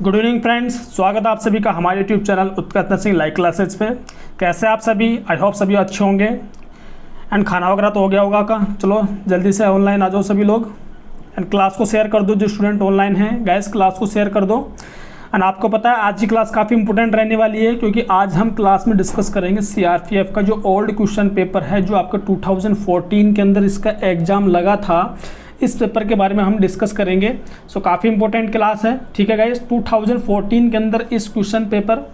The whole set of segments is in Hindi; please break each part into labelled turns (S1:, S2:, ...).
S1: गुड इवनिंग फ्रेंड्स, स्वागत है आप सभी का हमारे यूट्यूब चैनल उत्कर्ष नर्सिंग लाइव क्लासेज पे। कैसे आप सभी? आई होप सभी अच्छे होंगे एंड खाना वगैरह तो हो गया होगा का। चलो जल्दी से ऑनलाइन आ जाओ सभी लोग एंड क्लास को शेयर कर दो। जो स्टूडेंट ऑनलाइन हैं गाइस, क्लास को शेयर कर दो। एंड आपको पता है आज की क्लास काफ़ी इंपॉर्टेंट रहने वाली है, क्योंकि आज हम क्लास में डिस्कस करेंगे सीआरपीएफ का जो ओल्ड क्वेश्चन पेपर है, जो आपका 2014 के अंदर इसका एग्ज़ाम लगा था। इस पेपर के बारे में हम डिस्कस करेंगे। सो काफ़ी इंपॉर्टेंट क्लास है, ठीक है गाइस। 2014 के अंदर इस क्वेश्चन पेपर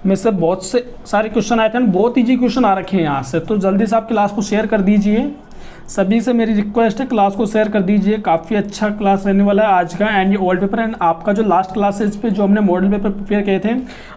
S1: में से बहुत से सारे क्वेश्चन आए थे, बहुत ईजी क्वेश्चन आ रखे हैं यहाँ से। तो जल्दी से आप क्लास को शेयर कर दीजिए। सभी से मेरी रिक्वेस्ट है क्लास को शेयर कर दीजिए। काफ़ी अच्छा क्लास रहने वाला है आज का। एंड ये ओल्ड पेपर एंड आपका जो लास्ट क्लासेज पे जो हमने मॉडल पेपर प्रिपेयर किए थे,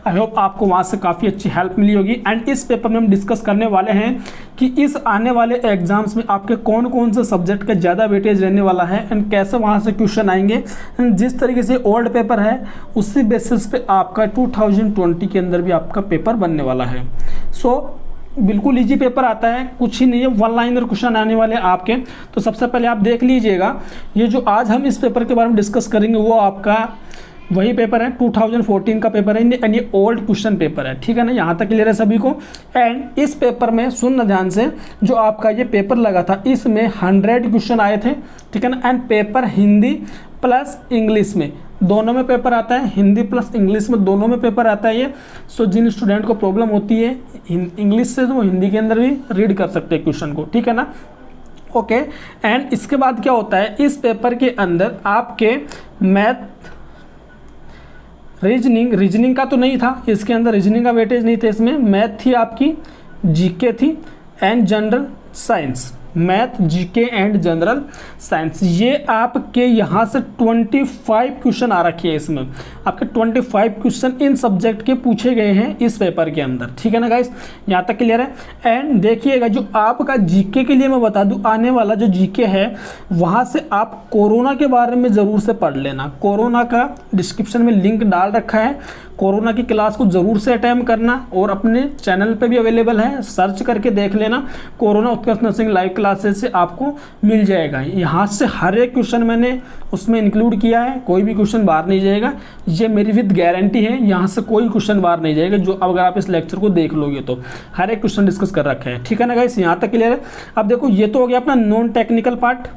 S1: आई होप आपको वहाँ से काफ़ी अच्छी हेल्प मिली होगी। एंड इस पेपर में हम डिस्कस करने वाले हैं कि इस आने वाले एग्जाम्स में आपके कौन कौन से सब्जेक्ट का ज़्यादा वेटेज रहने वाला है एंड कैसे वहाँ से क्वेश्चन आएंगे। एंड जिस तरीके से ओल्ड पेपर है उसी बेसिस पे आपका 2020 के अंदर भी आपका पेपर बनने वाला है। सो बिल्कुल इजी पेपर आता है, कुछ ही नहीं है, वन लाइनर क्वेश्चन आने वाले आपके। तो सबसे पहले आप देख लीजिएगा, ये जो आज हम इस पेपर के बारे में डिस्कस करेंगे वो आपका वही पेपर है, 2014 का पेपर है एंड ये ओल्ड क्वेश्चन पेपर है, ठीक है ना। यहाँ तक क्लियर है सभी को। एंड इस पेपर में सुनना ध्यान से, जो आपका ये पेपर लगा था इसमें 100 क्वेश्चन आए थे, ठीक है ना। And paper Hindi plus English में दोनों में पेपर आता है, हिंदी प्लस इंग्लिश में दोनों में पेपर आता है ये। सो जिन स्टूडेंट को प्रॉब्लम होती है इंग्लिश से, तो वो हिंदी के अंदर भी रीड कर सकते हैं क्वेश्चन को, ठीक है ना। ओके। एंड इसके बाद क्या होता है, इस पेपर के अंदर आपके मैथ, रीजनिंग का तो नहीं था इसके अंदर, रीजनिंग का वेटेज नहीं था इसमें। मैथ थी आपकी, जीके थी and general science. Math, GK and general science, ये आपके यहाँ से 25 क्वेश्चन आ रखे हैं। इसमें आपके 25 क्वेश्चन इन सब्जेक्ट के पूछे गए हैं इस पेपर के अंदर, ठीक है ना गाइस। यहाँ तक क्लियर है। एंड देखिएगा, जो आपका जीके के लिए मैं बता दूँ, आने वाला जो जीके है वहाँ से आप कोरोना के बारे में ज़रूर से पढ़ लेना। कोरोना का डिस्क्रिप्शन में लिंक डाल रखा है, कोरोना की क्लास को ज़रूर से अटेम्प्ट करना और अपने चैनल पे भी अवेलेबल है, सर्च करके देख लेना। कोरोना उत्कर्ष नर्सिंग लाइव क्लासेस से आपको मिल जाएगा। यहाँ से हर एक क्वेश्चन मैंने उसमें इंक्लूड किया है, कोई भी क्वेश्चन बाहर नहीं जाएगा, ये मेरी विद गारंटी है। यहाँ से कोई क्वेश्चन बाहर नहीं जाएगा, जो अगर आप इस लेक्चर को देख लोगे तो हर एक क्वेश्चन डिस्कस कर रखा है, ठीक है ना गाइस। यहाँ तक क्लियर है। अब देखो, ये तो हो गया अपना नॉन टेक्निकल पार्ट,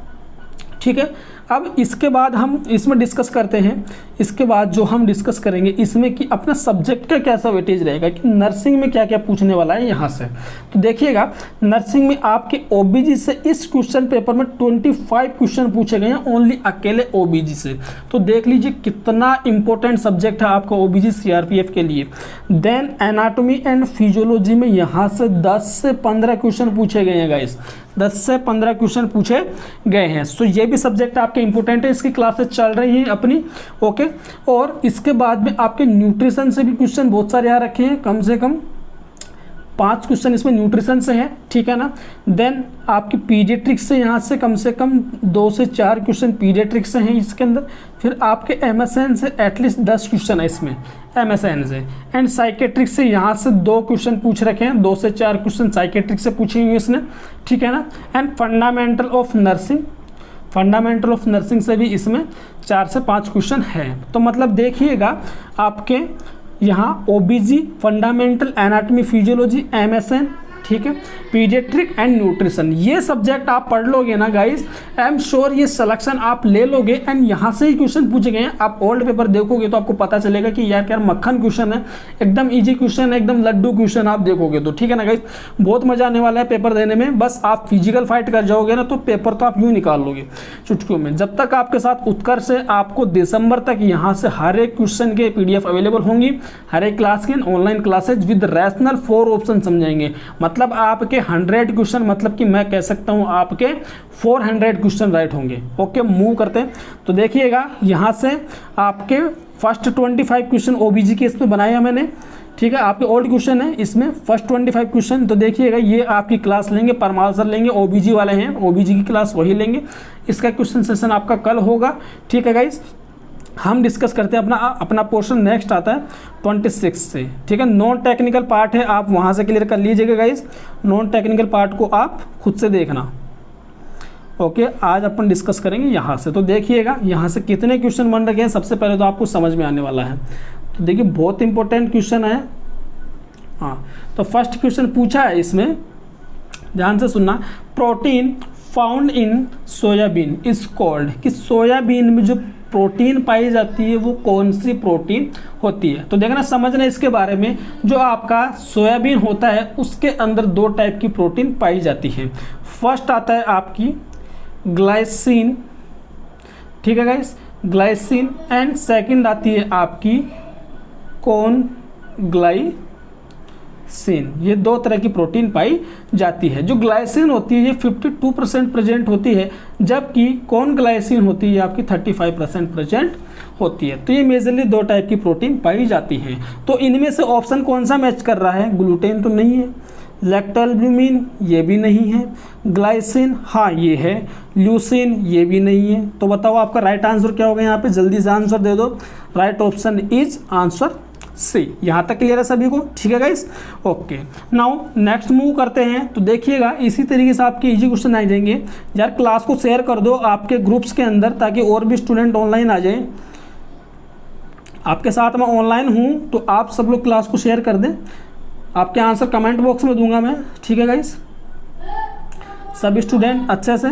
S1: ठीक है। अब इसके बाद हम इसमें डिस्कस करते हैं, इसके बाद जो हम डिस्कस करेंगे इसमें कि अपना सब्जेक्ट का कैसा वेटेज रहेगा, कि नर्सिंग में क्या क्या पूछने वाला है यहाँ से। तो देखिएगा, नर्सिंग में आपके ओबीजी से इस क्वेश्चन पेपर में 25 क्वेश्चन पूछे गए हैं, ओनली अकेले ओबीजी से। तो देख लीजिए कितना इंपॉर्टेंट सब्जेक्ट है आपका ओबीजी सीआरपीएफ के लिए। देन एनाटॉमी एंड फिजियोलॉजी में यहाँ से 10 से 15 क्वेश्चन पूछे गए हैं गाइस, 10 से 15 क्वेश्चन पूछे गए हैं। सो ये भी सब्जेक्ट आपके इंपॉर्टेंट है, इसकी क्लासेस चल रही हैं अपनी, ओके। और इसके बाद में आपके न्यूट्रिशन से भी क्वेश्चन बहुत सारे आ रखे हैं, कम से कम 5 क्वेश्चन इसमें न्यूट्रिशन से है, ठीक है ना। देन आपकी पीडियाट्रिक्स से यहाँ से कम 2 से 4 क्वेश्चन पीडियाट्रिक्स से हैं इसके अंदर। फिर आपके एमएसएन से एटलीस्ट 10 क्वेश्चन है इसमें, एमएसएन से। एंड साइकेट्रिक्स से यहाँ से 2 क्वेश्चन पूछ रखे हैं, 2 से 4 क्वेश्चन साइकेट्रिक्स से पूछे हुए इसने, ठीक है ना। एंड फंडामेंटल ऑफ नर्सिंग से भी इसमें 4 से 5 क्वेश्चन है। तो मतलब देखिएगा, आपके यहाँ ओबीजी, फंडामेंटल, एनाटॉमी, फिजियोलॉजी, एमएसएन, ठीक है, पीडियाट्रिक एंड न्यूट्रिशन, ये सब्जेक्ट आप पढ़ लोगे ना गाइस, आई एम श्योर ये सिलेक्शन आप ले लोगे। एंड यहाँ से ही क्वेश्चन पूछे गए हैं। आप ओल्ड पेपर देखोगे तो आपको पता चलेगा कि यार क्या मक्खन क्वेश्चन है, एकदम इजी क्वेश्चन है, एकदम लड्डू क्वेश्चन आप देखोगे तो, ठीक है ना गाइस। बहुत मजा आने वाला है पेपर देने में। बस आप फिजिकल फाइट कर जाओगे ना तो पेपर तो आप यूँ निकाल लोगे चुटकियों में। जब तक आपके साथ उत्कर्ष है, आपको दिसंबर तक यहाँ से हर एक क्वेश्चन के PDF अवेलेबल होंगी, हर एक क्लास के online classes with rational 4 option समझाएंगे। मतलब आपके 100 क्वेश्चन, मतलब कि मैं कह सकता हूं आपके 400 क्वेश्चन राइट होंगे। ओके, मूव करते हैं। तो देखिएगा, यहां से आपके फर्स्ट 25 क्वेश्चन ओबीजी के इसमें बनाया मैंने, ठीक है। आपके ओल्ड क्वेश्चन है इसमें फर्स्ट 25 क्वेश्चन। तो देखिएगा, ये आपकी क्लास लेंगे, परमाल सर लेंगे, ओबीजी वाले हैं, ओबीजी की क्लास वही लेंगे। इसका क्वेश्चन सेशन आपका कल होगा, ठीक है गाइस। हम डिस्कस करते हैं अपना पोर्शन नेक्स्ट आता है 26 से, ठीक है। नॉन टेक्निकल पार्ट है, आप वहाँ से क्लियर कर लीजिएगा गाइस। नॉन टेक्निकल पार्ट को आप खुद से देखना, ओके, आज अपन डिस्कस करेंगे यहाँ से। तो देखिएगा यहाँ से कितने क्वेश्चन बन रखे हैं, सबसे पहले तो आपको समझ में आने वाला है। तो देखिए बहुत इंपॉर्टेंट क्वेश्चन है। हाँ, तो फर्स्ट क्वेश्चन पूछा है इसमें, ध्यान से सुनना। Protein found in soybean is called, कि सोयाबीन में जो प्रोटीन पाई जाती है वो कौन सी प्रोटीन होती है। तो देखना समझना इसके बारे में। जो आपका सोयाबीन होता है उसके अंदर 2 टाइप की प्रोटीन पाई जाती है। फर्स्ट आता है आपकी ग्लाइसिन, ठीक है गाइस, ग्लाइसिन, एंड सेकंड आती है आपकी कॉन्ग्लाइसिन। ये 2 तरह की प्रोटीन पाई जाती है। जो ग्लाइसिन होती है ये 52% प्रेजेंट होती है, जबकि कॉन्ग्लाइसिन होती है आपकी 35% प्रेजेंट होती है। तो ये मेजरली 2 टाइप की प्रोटीन पाई जाती है। तो इनमें से ऑप्शन कौन सा मैच कर रहा है? ग्लूटेन तो नहीं है, लैक्टोअल्ब्यूमिन ये भी नहीं है, ग्लाइसिन हाँ ये है, ल्यूसिन ये भी नहीं है। तो बताओ आपका राइट आंसर क्या होगा? यहाँ पे जल्दी से आंसर दे दो। Right option is answer C. यहाँ तक क्लियर है सभी को? ठीक है guys, okay. Now next move करते हैं। तो देखिएगा इसी तरीके से आपके इजी क्वेश्चन आ जाएंगे। यार क्लास को शेयर कर दो आपके ग्रुप्स के अंदर, ताकि और भी स्टूडेंट ऑनलाइन आ जाए। आपके साथ मैं ऑनलाइन हूँ तो आप सब लोग क्लास को शेयर कर दें। आपके आंसर कमेंट बॉक्स में दूंगा मैं, ठीक है गाइस। सभी स्टूडेंट अच्छे से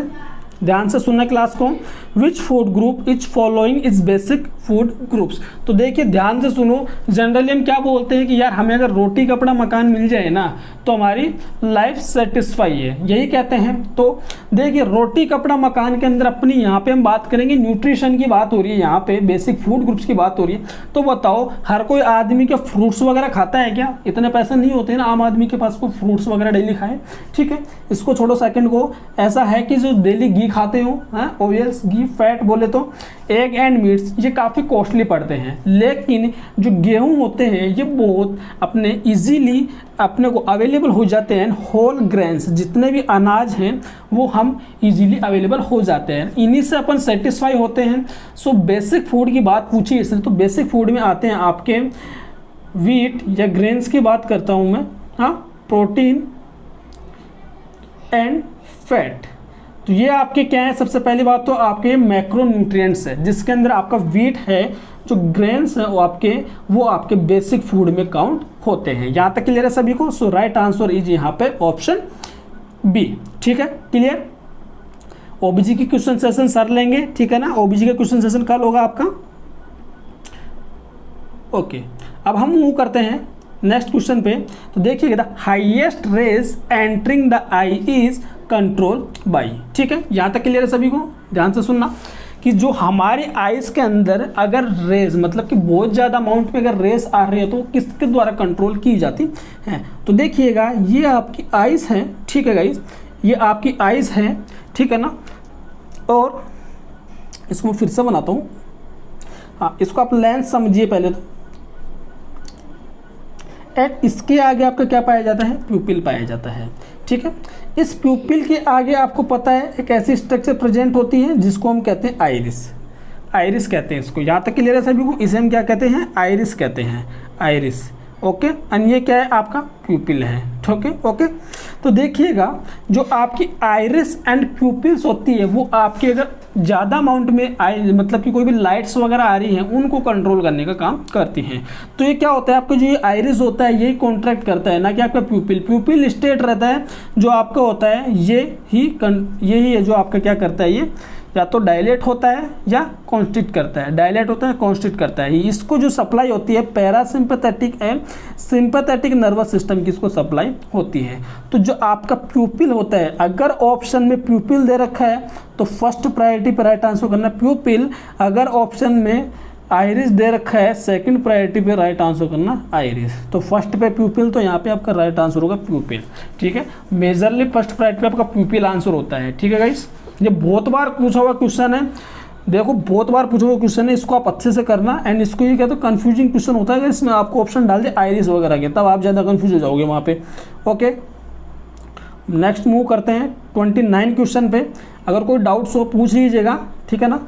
S1: ध्यान से सुनना क्लास को। Which food group is following is basic food groups. तो देखिए ध्यान से सुनो। जनरली हम क्या बोलते हैं कि यार हमें अगर रोटी कपड़ा मकान मिल जाए ना तो हमारी लाइफ सेटिस्फाई है, यही कहते हैं। तो देखिए रोटी कपड़ा मकान के अंदर अपनी यहाँ पे हम बात करेंगे, न्यूट्रिशन की बात हो रही है, यहाँ पे बेसिक फूड ग्रुप्स की बात हो रही है। तो बताओ हर कोई आदमी क्या फ्रूट्स वगैरह खाता है क्या? इतने पैसे नहीं होते हैं ना आम आदमी के पास को फ्रूट्स वगैरह डेली खाए, ठीक है। इसको छोड़ो सेकंड को। ऐसा है कि जो डेली घी खाते हो, ओयल्स घी फैट बोले तो एग एंड मीट्स, ये काफ़ी कॉस्टली पड़ते हैं। लेकिन जो गेहूं होते हैं ये बहुत अपने इजीली अपने को अवेलेबल हो जाते हैं। होल ग्रेन्स जितने भी अनाज हैं वो हम इजीली अवेलेबल हो जाते हैं, इन्हीं से अपन सेटिस्फाई होते हैं। सो बेसिक फूड की बात पूछी इसने, तो बेसिक फूड में आते हैं आपके वीट या ग्रेन्स की बात करता हूँ मैं, हाँ, प्रोटीन एंड फैट। तो ये आपके क्या है? सबसे पहली बात तो आपके मैक्रोन्यूट्रिएंट्स है, जिसके अंदर आपका वीट है, जो ग्रेन्स है वो आपके बेसिक फूड में काउंट होते हैं। यहाँ तक क्लियर है सभी को? सो राइट आंसर इज यहाँ पे ऑप्शन बी, ठीक है। क्लियर? ओबीजी की क्वेश्चन सेशन सर लेंगे, ठीक है ना। ओबीजी का क्वेश्चन सेशन कल होगा आपका, ओके। अब हम मूव करते हैं नेक्स्ट क्वेश्चन पे। तो देखिएगा the highest rays entering the eye is control by, ठीक है। यहाँ तक क्लियर है सभी को? ध्यान से सुनना कि जो हमारे आइज के अंदर अगर रेज मतलब कि बहुत ज़्यादा अमाउंट में अगर रेस आ रही है तो किसके द्वारा कंट्रोल की जाती है? तो देखिएगा ये आपकी आइज है, ठीक है गाइज, ये आपकी आइज है, ठीक है ना। और इसको फिर से बनाता हूँ, हाँ, इसको आप लेंस समझिए पहले तो। एंड इसके आगे आपका क्या पाया जाता है? प्यूपिल पाया जाता है, ठीक है। इस प्यूपिल के आगे आपको पता है एक ऐसी स्ट्रक्चर प्रेजेंट होती है जिसको हम कहते हैं आइरिस। आइरिस कहते हैं इसको। यहाँ तक क्लियर है सभी को? इसे हम क्या कहते हैं? आइरिस कहते हैं, आइरिस, ओके। एंड ये क्या है? आपका प्यूपिल है, ओके ओके। तो देखिएगा जो आपकी आइरिस एंड प्यूपिल्स होती है वो आपके अगर ज़्यादा अमाउंट में मतलब कि कोई भी लाइट्स वगैरह आ रही हैं उनको कंट्रोल करने का काम करती हैं। तो ये क्या होता है? आपका जो ये आइरिस होता है यही कॉन्ट्रैक्ट करता है, ना कि आपका प्यूपिल। प्यूपिल स्टेट रहता है जो आपका होता है यही है जो आपका क्या करता है, ये या तो डायलेट होता है या कॉन्स्ट्रिक्ट करता है। डायलेट होता है, कॉन्स्ट्रिक्ट करता है। इसको जो सप्लाई होती है parasympathetic and sympathetic nervous system की इसको सप्लाई होती है। तो जो आपका प्यूपिल होता है, अगर ऑप्शन में प्यूपिल दे रखा है तो फर्स्ट प्रायोरिटी पर राइट आंसर करना प्यूपिल। अगर ऑप्शन में आइरिस दे रखा है सेकंड प्रायोरिटी पे राइट आंसर करना आइरिस। तो फर्स्ट पे प्यूपिल, तो यहाँ पे आपका राइट आंसर होगा प्यूपिल, ठीक है। मेजरली फर्स्ट प्रायोरिटी पे आपका प्यूपिल आंसर होता है, ठीक है गाइस। ये बहुत बार पूछा हुआ क्वेश्चन है, देखो बहुत बार पूछा हुआ क्वेश्चन है, इसको आप अच्छे से करना। एंड इसको ये कहते हैं कंफ्यूजिंग क्वेश्चन होता है, इसमें आपको ऑप्शन डाल दे आइरिस वगैरह के, तब आप ज़्यादा कंफ्यूज हो जाओगे वहाँ पे, ओके। नेक्स्ट मूव करते हैं 29 क्वेश्चन पे। अगर कोई डाउट्स हो पूछ लीजिएगा, ठीक है ना।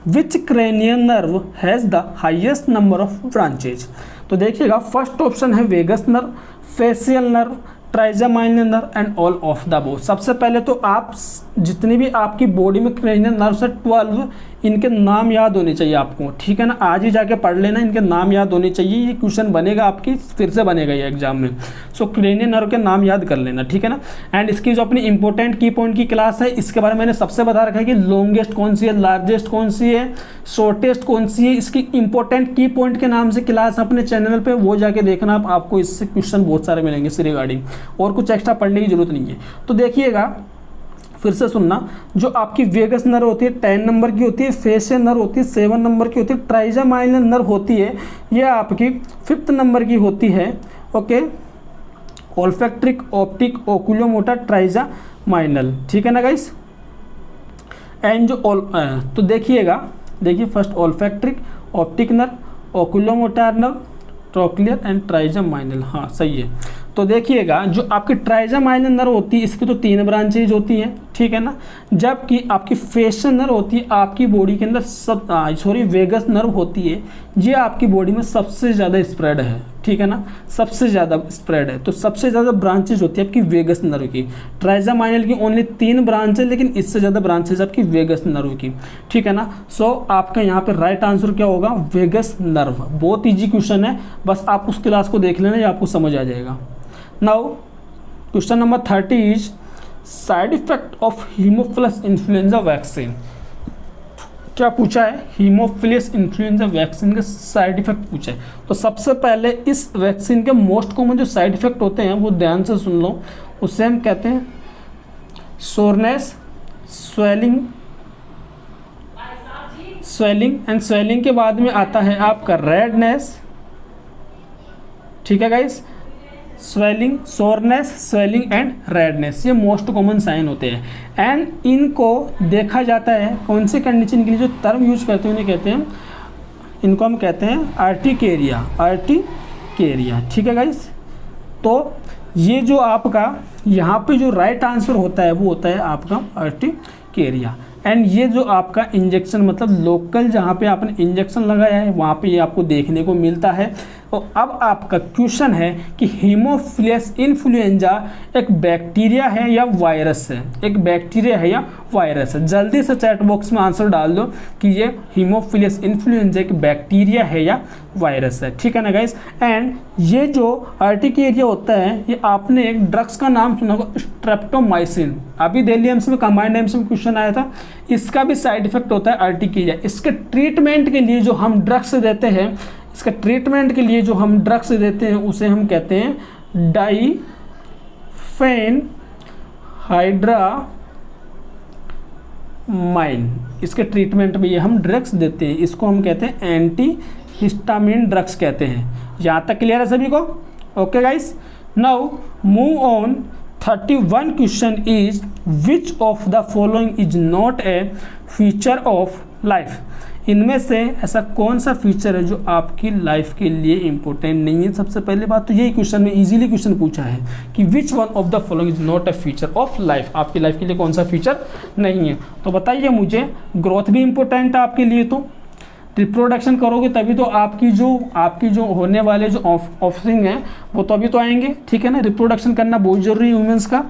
S1: Which cranial nerve has the highest number of branches. तो देखिएगा फर्स्ट ऑप्शन है vagus nerve, facial nerve, trigeminal nerve and all of the above. सबसे पहले तो आप जितनी भी आपकी बॉडी में क्रेनियल नर्व है 12, इनके नाम याद होने चाहिए आपको, ठीक है ना। आज ही जाके पढ़ लेना, इनके नाम याद होने चाहिए, ये क्वेश्चन बनेगा आपकी, फिर से बनेगा ये एग्जाम में। सो क्रेनियल नर्व के नाम याद कर लेना, ठीक है ना। एंड इसकी जो अपनी इंपॉर्टेंट की पॉइंट की क्लास है, इसके बारे में मैंने सबसे बता रखा है कि लॉन्गेस्ट कौन सी है, लार्जेस्ट कौन सी है, शॉर्टेस्ट कौन सी है, इसकी इंपॉर्टेंट की पॉइंट के नाम से क्लास अपने चैनल पे वो जाके देखना, आपको इससे क्वेश्चन बहुत सारे मिलेंगे इससे रिगार्डिंग, और कुछ एक्स्ट्रा पढ़ने की जरूरत नहीं है। तो देखिएगा, फिर से सुनना, जो आपकी वेगस नर्व होती है 10 नंबर की होती है, फेशियल नर्व होती है 7 नंबर की होती है, ट्राइजेमाइनल नर्व होती है ये आपकी 5th नंबर की होती है, okay. Olfactory, optic, oculomotor, trigeminal, ठीक है ना गाइस। एंड जो तो देखिएगा, देखिए first olfactory, optic nerve, oculomotor nerve, trochlear and trigeminal, हाँ सही है। तो देखिएगा, जो आपकी ट्राइजेमाइनल नर्व होती है इसकी तो 3 ब्रांचेज होती हैं, ठीक है ना। जबकि आपकी फेशियल नर्व होती है आपकी बॉडी के अंदर वेगस नर्व होती है, ये आपकी बॉडी में सबसे ज़्यादा स्प्रेड है, ठीक है ना, सबसे ज़्यादा स्प्रेड है। तो सबसे ज़्यादा ब्रांचेज होती है आपकी वेगस नर्व की। ट्राइजेमाइनल की ओनली 3 ब्रांच है, लेकिन इससे ज़्यादा ब्रांचेज आपकी वेगस नर्व की, ठीक है ना। सो आपका यहाँ पे राइट आंसर क्या होगा, वेगस नर्व। बहुत ईजी क्वेश्चन है, बस आप उस क्लास को देख लेना, ये आपको समझ आ जाएगा। Now question number 30 is side effect of Haemophilus influenza vaccine. क्या पूछा है, हीमोफिलस इन्फ्लुएंजा वैक्सीन का साइड इफेक्ट पूछा है। तो सबसे पहले इस वैक्सीन के मोस्ट कॉमन जो साइड इफेक्ट होते हैं वो ध्यान से सुन लो, उससे हम कहते हैं सोरनेस, स्वेलिंग एंड स्वेलिंग के बाद में आता है आपका रेडनेस, ठीक है guys. Swelling, soreness, swelling and redness, ये मोस्ट कॉमन साइन होते हैं। एंड इनको देखा जाता है कौन सी कंडीशन के लिए, जो टर्म यूज करते हैं उन्हें कहते हैं, इनको हम कहते हैं अर्टिकेरिया, अर्टिकेरिया, ठीक है गाइस। तो ये जो आपका यहाँ पे जो राइट आंसर होता है वो होता है आपका अर्टिकेरिया। एंड ये जो आपका इंजेक्शन, मतलब लोकल जहाँ पे आपने इंजेक्शन लगाया है वहाँ पे ये आपको देखने को मिलता है। तो अब आपका क्वेश्चन है कि हीमोफिलस इन्फ्लुएंजा एक बैक्टीरिया है या वायरस है, एक बैक्टीरिया है या वायरस है। जल्दी से चैट बॉक्स में आंसर डाल दो कि ये हीमोफिलस इन्फ्लुएंजा एक बैक्टीरिया है या वायरस है, ठीक है ना गाइस। एंड ये जो अर्टिकेरिया होता है, ये आपने एक ड्रग्स का नाम सुना होगा, स्ट्रेप्टोमाइसिन। अभी दिल्ली एम्स में कंबाइंड एम्स में क्वेश्चन आया था, इसका भी साइड इफेक्ट होता है अर्टिकेरिया। इसके ट्रीटमेंट के लिए जो हम ड्रग्स देते हैं, इसका ट्रीटमेंट के लिए जो हम ड्रग्स देते हैं उसे हम कहते हैं डाइफेनहाइड्रामाइन। इसके ट्रीटमेंट में ये हम ड्रग्स देते हैं, इसको हम कहते हैं एंटी हिस्टामिन ड्रग्स कहते हैं। यहाँ तक क्लियर है सभी को, okay guys. Now move on 31 question is which of the following is not a feature of life. इनमें से ऐसा कौन सा फीचर है जो आपकी लाइफ के लिए इंपॉर्टेंट नहीं है। सबसे पहली बात तो यही क्वेश्चन में इजीली क्वेश्चन पूछा है कि विच one of the following is not a feature of life, आपकी लाइफ के लिए कौन सा फीचर नहीं है। तो बताइए मुझे, ग्रोथ भी इंपॉर्टेंट है आपके लिए, तो रिप्रोडक्शन करोगे तभी तो आपकी जो होने वाले जो ऑफस्प्रिंग हैं वो तो अभी तो आएंगे, ठीक है ना। रिप्रोडक्शन करना बहुत जरूरी है वुमेंस का,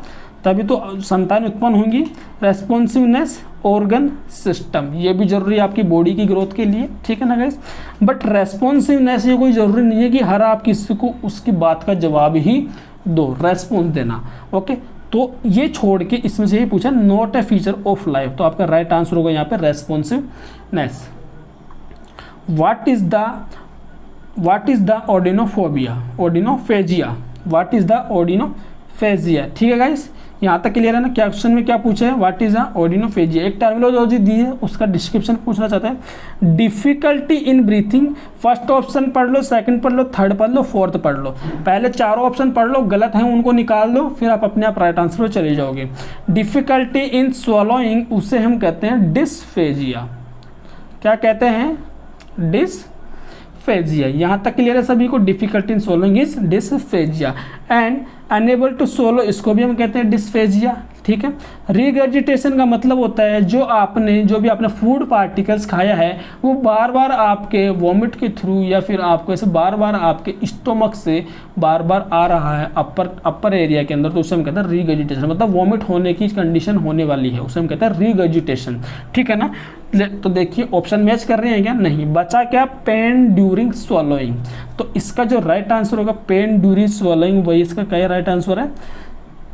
S1: तभी तो संतान उत्पन्न होंगी। रेस्पॉन्सिवनेस, ऑर्गन सिस्टम, ये भी जरूरी है आपकी बॉडी की ग्रोथ के लिए, ठीक है ना गाइस। बट रेस्पॉन्सिवनेस ये कोई ज़रूरी नहीं है कि हर आप किसी को उसकी बात का जवाब ही दो, रेस्पॉन्स देना, ओके। तो ये छोड़ के इसमें से यही पूछा not a feature of life, तो आपका राइट आंसर होगा यहाँ पे responsiveness. What is the odynophobia, odynophagia, what is the odynophagia, ठीक है गाइस। यहाँ तक क्लियर है ना। क्या क्वेश्चन में क्या पूछा है, व्हाट इज द ऑर्डिनोफेजिया। एक टर्मिनोलॉजी दी है, उसका डिस्क्रिप्शन पूछना चाहते हैं। Difficulty in breathing, first option पढ़ लो, सेकंड पढ़ लो, थर्ड पढ़ लो, फोर्थ पढ़ लो। पहले चारों ऑप्शन पढ़ लो, गलत है उनको निकाल दो, फिर आप अपने आप राइट आंसर पर चले जाओगे। डिफिकल्टी इन स्वॉलोइंग, उसे हम कहते हैं डिस्फेजिया। क्या कहते हैं, डिस्फेजिया। यहाँ तक क्लियर है सभी को, difficulty in swallowing is dysphagia. And unable to swallow, इसको भी हम कहते हैं डिस्फेजिया, ठीक है। रिगर्जिटेशन का मतलब होता है जो भी आपने फूड पार्टिकल्स खाया है वो बार बार आपके वॉमिट के थ्रू या फिर आपको ऐसे बार बार आपके स्टोमक से बार बार आ रहा है अपर एरिया के अंदर, तो उसे हम कहते हैं रिगर्जिटेशन, मतलब वॉमिट होने की कंडीशन होने वाली है, उसे हम कहते हैं रिगर्जिटेशन, ठीक है ना। तो देखिए ऑप्शन मैच कर रहे हैं क्या? नहीं। बचा क्या? Pen during swallowing. तो इसका जो राइट आंसर होगा पेन ड्यूरिंग स्वॉलोइंग, वही इसका क्या राइट आंसर है?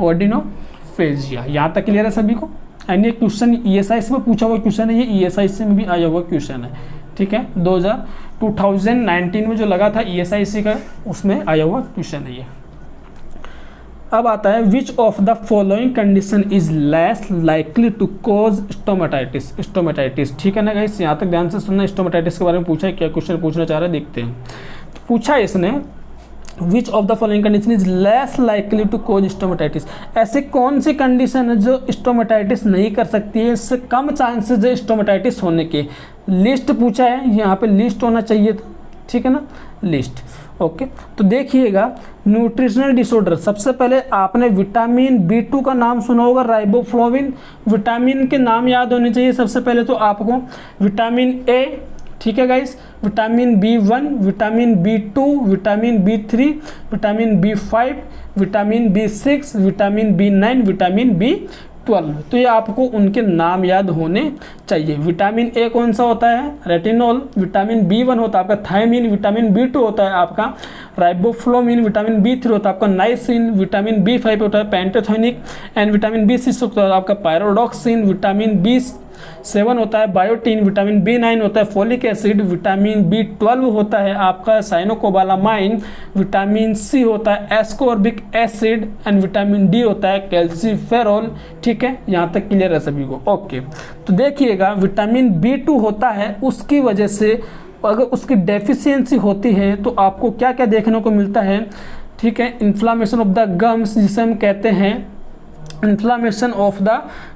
S1: ऑर्डिनोफेजिया। यहाँ तक क्लियर है सभी को? एंड ये क्वेश्चन ESIC में पूछा हुआ क्वेश्चन है, ये ESIC में भी आया हुआ क्वेश्चन है, ठीक है। 2019 में जो लगा था ESIC का, उसमें आया हुआ क्वेश्चन है ये। अब आता है which of the following condition is less likely to cause stomatitis. Stomatitis, ठीक है ना गाइस, यहाँ तक ध्यान से सुनना। स्टोमेटाइटिस के बारे में पूछा है, क्या क्वेश्चन पूछना चाह रहे हैं देखते हैं। तो पूछा है इसने which of the following condition is less likely to cause stomatitis. ऐसे कौन सी कंडीशन है जो स्टोमेटाइटिस नहीं कर सकती है, इससे कम चांसेस है स्टोमेटाइटिस होने के। लिस्ट पूछा है, यहाँ पे लिस्ट होना चाहिए था, ठीक है ना, लिस्ट। ओके, तो देखिएगा न्यूट्रिशनल डिसऑर्डर। सबसे पहले आपने विटामिन B2 का नाम सुना होगा, राइबोफ्लोविन। विटामिन के नाम याद होने चाहिए सबसे पहले तो आपको। विटामिन A, ठीक है guys, vitamin B1, vitamin B2, vitamin B3, vitamin B5, vitamin B6, vitamin B9, vitamin B12। तो ये आपको उनके नाम याद होने चाहिए। विटामिन A कौन सा होता है? रेटिनॉल। विटामिन B1 होता है आपका थायमिन। विटामिन B2 होता है आपका राइबोफ्लोविन। विटामिन B3 होता है आपका नाइसिन। विटामिन B5 होता है पेंटोथेनिक। एंड विटामिन B6 होता है आपका पायरोडॉक्सिन। विटामिन B7 होता है बायोटीन। विटामिन B9 होता है फोलिक एसिड। विटामिन B12 होता है आपका साइनोकोबालामाइन। विटामिन C होता है ascorbic acid. And vitamin D होता है कैल्सीफेरॉल, ठीक है। यहाँ तक क्लियर है सभी को? ओके, तो देखिएगा विटामिन B2 होता है, उसकी वजह से अगर उसकी डेफिशिएंसी होती है तो आपको क्या क्या देखने को मिलता है, ठीक है। इन्फ्लामेशन ऑफ द गम्स, जिसे हम कहते हैं inflammation of the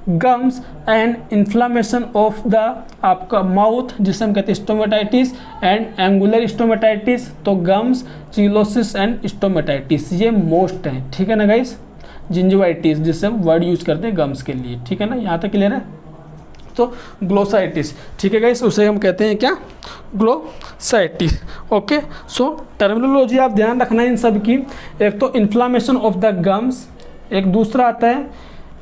S1: gums, and inflammation of the आपका माउथ, जिसे हम कहते हैं स्टोमेटाइटिस, एंड एंगुलर स्टोमेटाइटिस। तो गम्स, चिलोसिस एंड स्टोमेटाइटिस ये मोस्ट है, ठीक है ना गाइस। जिंजिवाइटिस जिससे हम वर्ड यूज करते हैं गम्स के लिए, ठीक है ना। यहाँ तक क्लियर है? तो ग्लोसाइटिस, ठीक है गाइस, उसे हम कहते हैं क्या? ग्लोसाइटिस। ओके, सो टर्मिनोलॉजी आप ध्यान रखना इन सब की। एक तो इन्फ्लामेशन ऑफ द गम्स, एक दूसरा आता है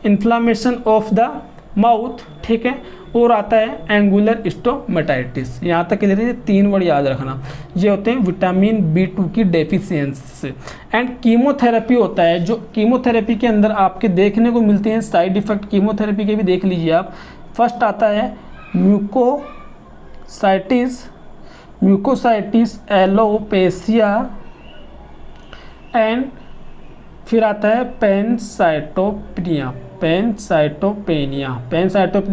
S1: इन्फ्लामेशन ऑफ द माउथ, ठीक है, और आता है एंगुलर स्टोमेटाइटिस। यहाँ तक क्लियर है? ये 3 वर्ड याद रखना, ये होते हैं विटामिन B2 की डेफिशिएंसी से। एंड कीमोथेरेपी होता है, जो कीमोथेरेपी के अंदर आपके देखने को मिलते हैं साइड इफेक्ट कीमोथेरेपी के भी देख लीजिए आप। फर्स्ट आता है म्यूकोसाइटिस एलोपेशिया, एंड फिर आता है पेनसाइटोपेनिया। पेनसाइटोपेनिया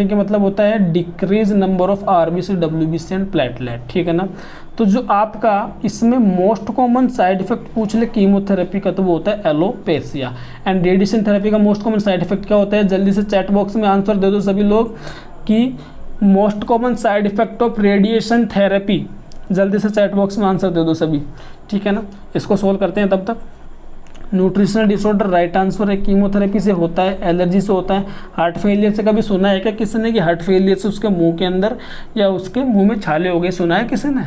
S1: का मतलब होता है decrease number of RBC, WBC and platelet, ठीक है ना। तो जो आपका इसमें मोस्ट कॉमन साइड इफेक्ट पूछ ले कीमोथेरेपी का, तो वो होता है एलोपेशिया। एंड रेडिएशन थेरेपी का मोस्ट कॉमन साइड इफेक्ट क्या होता है? जल्दी से चैट बॉक्स में आंसर दे दो सभी लोग कि most common side effect of radiation therapy. जल्दी से चैट बॉक्स में आंसर दे दो सभी, ठीक है ना। इसको सोल्व करते हैं तब तक। न्यूट्रिशनल डिसऑर्डर राइट आंसर है। कीमोथेरेपी से होता है, एलर्जी से होता है। हार्ट फेलियर से कभी सुना है क्या किसी ने कि हार्ट फेलियर से उसके मुंह के अंदर या उसके मुंह में छाले हो गए? सुना है किसी ने?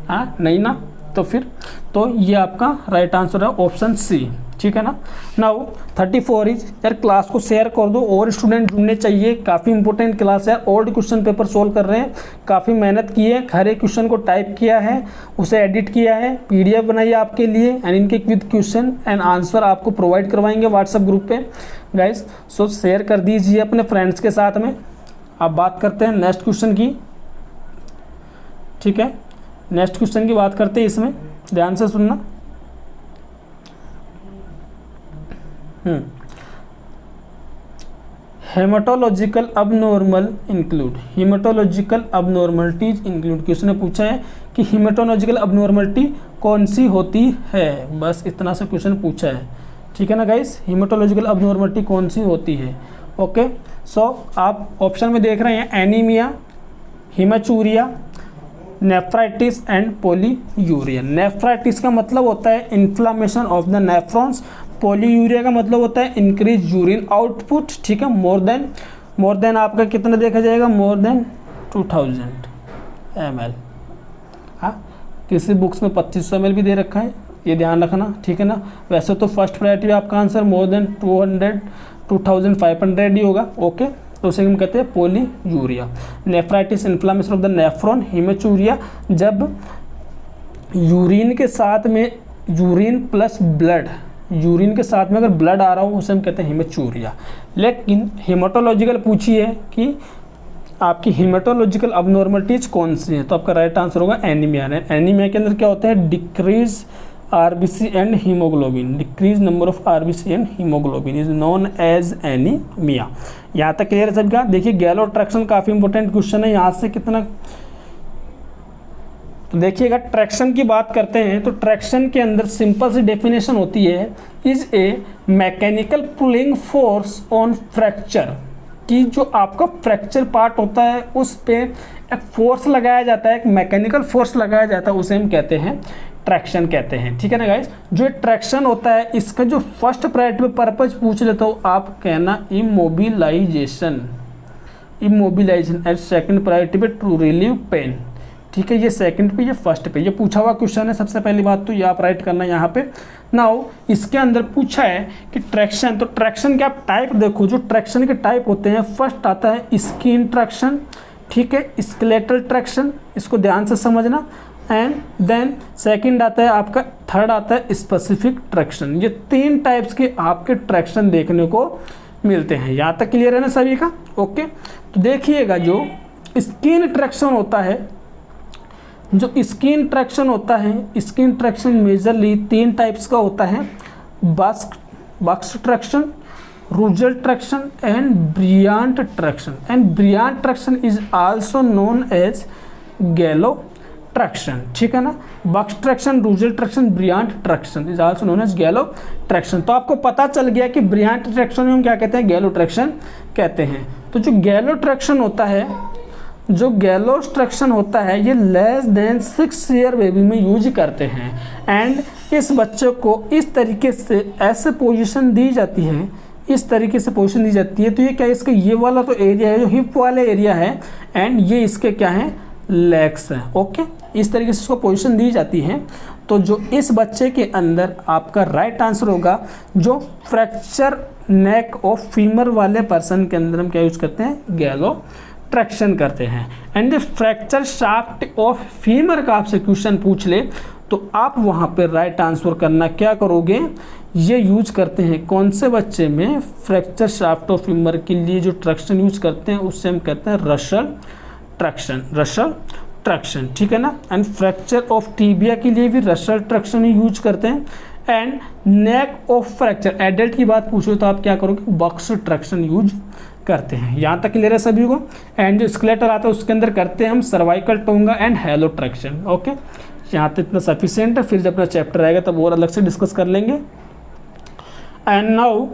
S1: हाँ, नहीं ना। तो फिर तो ये आपका राइट आंसर है ऑप्शन C, ठीक है ना। नाउ 34 इज, यार क्लास को शेयर कर दो और स्टूडेंट जुड़ने चाहिए, काफ़ी इंपॉर्टेंट क्लास है। ओल्ड क्वेश्चन पेपर सोल्व कर रहे हैं, काफ़ी मेहनत की है, हर एक क्वेश्चन को टाइप किया है, उसे एडिट किया है, PDF बनाई है आपके लिए, एंड इनके विद क्वेश्चन एंड आंसर आपको प्रोवाइड करवाएंगे व्हाट्सएप ग्रुप पे गाइस। सो शेयर कर दीजिए अपने फ्रेंड्स के साथ में। अब बात करते हैं नेक्स्ट क्वेश्चन की, ठीक है। नेक्स्ट क्वेश्चन की बात करते हैं, इसमें ध्यान से सुनना। Haematological abnormal include, haematological abnormalities include. किसने पूछा है कि हेमाटोलॉजिकल अबनॉर्मलिटी कौन सी होती है, बस इतना सा क्वेश्चन पूछा है, ठीक है ना गाइस। हेमाटोलॉजिकल अबनॉर्मलिटी कौन सी होती है? ओके, सो आप ऑप्शन में देख रहे हैं anaemia, haematuria, nephritis and polyuria. Nephritis का मतलब होता है inflammation of the nephrons, polyuria का मतलब होता है इंक्रीज यूरिन आउटपुट, ठीक है, मोर देन आपका कितना देखा जाएगा, मोर देन 2000 ml। हाँ, किसी बुक्स में 2500 ml भी दे रखा है, ये ध्यान रखना, ठीक है ना। वैसे तो फर्स्ट प्रायोरिटी आपका आंसर मोर देन 2500 ही होगा, ओके। तो उसे हम कहते हैं polyuria. Nephritis, inflammation of the nephron, haematuria, जब यूरिन के साथ में यूरिन प्लस ब्लड, यूरिन के साथ में अगर ब्लड आ रहा हो उसे हम कहते हैं हेमेचूरिया। लेकिन हेमाटोलॉजिकल पूछी है कि आपकी हेमाटोलॉजिकल अबनॉर्मलिटीज कौन सी है, तो आपका राइट आंसर होगा एनीमिया। एनीमिया के अंदर क्या होता है, decrease RBC and haemoglobin, decrease number of RBC and haemoglobin is known as anaemia. यहाँ तक क्लियर है सबका। देखिए गैलोट्रैक्शन काफ़ी इंपॉर्टेंट क्वेश्चन है, यहाँ से कितना, तो देखिएगा ट्रैक्शन की बात करते हैं तो ट्रैक्शन के अंदर सिंपल सी डेफिनेशन होती है, is a mechanical pulling force on fracture, कि जो आपका फ्रैक्चर पार्ट होता है उस पे एक फोर्स लगाया जाता है, एक मैकेनिकल फोर्स लगाया जाता है, उसे हम कहते हैं ट्रैक्शन कहते हैं, ठीक है ना गाइस। जो ट्रैक्शन होता है इसका जो फर्स्ट प्रायोरिटी पे पर्पज पूछ लेता हो आप कहना इमोबिलाइजेशन, एंड सेकंड प्रायोरिटी पे टू रिलीव पेन, ठीक है। ये सेकंड पे, ये फर्स्ट पे, ये पूछा हुआ क्वेश्चन है। सबसे पहली बात तो ये आप राइट करना यहाँ पे। नाउ इसके अंदर पूछा है कि ट्रैक्शन, तो ट्रैक्शन के आप टाइप देखो, जो ट्रैक्शन के टाइप होते हैं, फर्स्ट आता है स्किन ट्रैक्शन, ठीक है, स्केलेटल ट्रैक्शन, इसको ध्यान से समझना, एंड देन सेकंड आता है आपका, थर्ड आता है स्पेसिफिक ट्रैक्शन। ये 3 टाइप्स के आपके ट्रैक्शन देखने को मिलते हैं। यहाँ तक क्लियर है ना सभी का, ओके। तो देखिएगा जो स्किन ट्रैक्शन होता है, जो स्किन ट्रैक्शन होता है, स्किन ट्रैक्शन मेजरली 3 टाइप्स का होता है, Buck's traction, Russell traction and Bryant traction. And Bryant traction is also known as gallows traction, ठीक है ना। Buck's traction, Russell traction, Bryant traction is also known as gallows traction. तो आपको पता चल गया कि ब्रियांट ट्रैक्शन में हम क्या कहते हैं, गैलो ट्रैक्शन कहते हैं। तो जो गैलो ट्रैक्शन होता है, जो गैलोस ट्रैक्शन होता है, ये लेस देन 6 ईयर बेबी में यूज करते हैं। एंड इस बच्चे को इस तरीके से ऐसे पोजीशन दी जाती है, इस तरीके से पोजीशन दी जाती है। तो ये क्या है, इसका ये वाला तो एरिया है जो हिप वाले एरिया है, एंड ये इसके क्या है, लेग्स हैं, ओके। इस तरीके से इसको पोजीशन दी जाती है। तो जो इस बच्चे के अंदर आपका राइट आंसर होगा, जो फ्रैक्चर नेक ऑफ फीमर वाले पर्सन के अंदर हम क्या यूज करते हैं, गैलो ट्रैक्शन करते हैं। एंड जो फ्रैक्चर शाफ्ट ऑफ फीमर का आपसे क्वेश्चन पूछ ले तो आप वहाँ पे राइट आंसर करना क्या करोगे, ये यूज करते हैं कौन से बच्चे में, फ्रैक्चर शाफ्ट ऑफ फीमर के लिए जो ट्रैक्शन यूज करते हैं उससे हम कहते हैं रशल ट्रैक्शन, रशल ट्रैक्शन, ठीक है ना। एंड फ्रैक्चर ऑफ टीबिया के लिए भी रशल ट्रैक्शन ही यूज करते हैं। And neck of fracture adult की बात पूछो तो आप क्या करोगे, बक्स ट्रैक्शन यूज करते हैं। यहाँ तक क्लियर है सभी को। एंड जो स्केलेटल आता है उसके अंदर करते हैं हम cervical tonga and hello traction, okay. यहाँ तक इतना सफिशिएंट है, फिर जब अपना चैप्टर आएगा तब और अलग से डिस्कस कर लेंगे। And now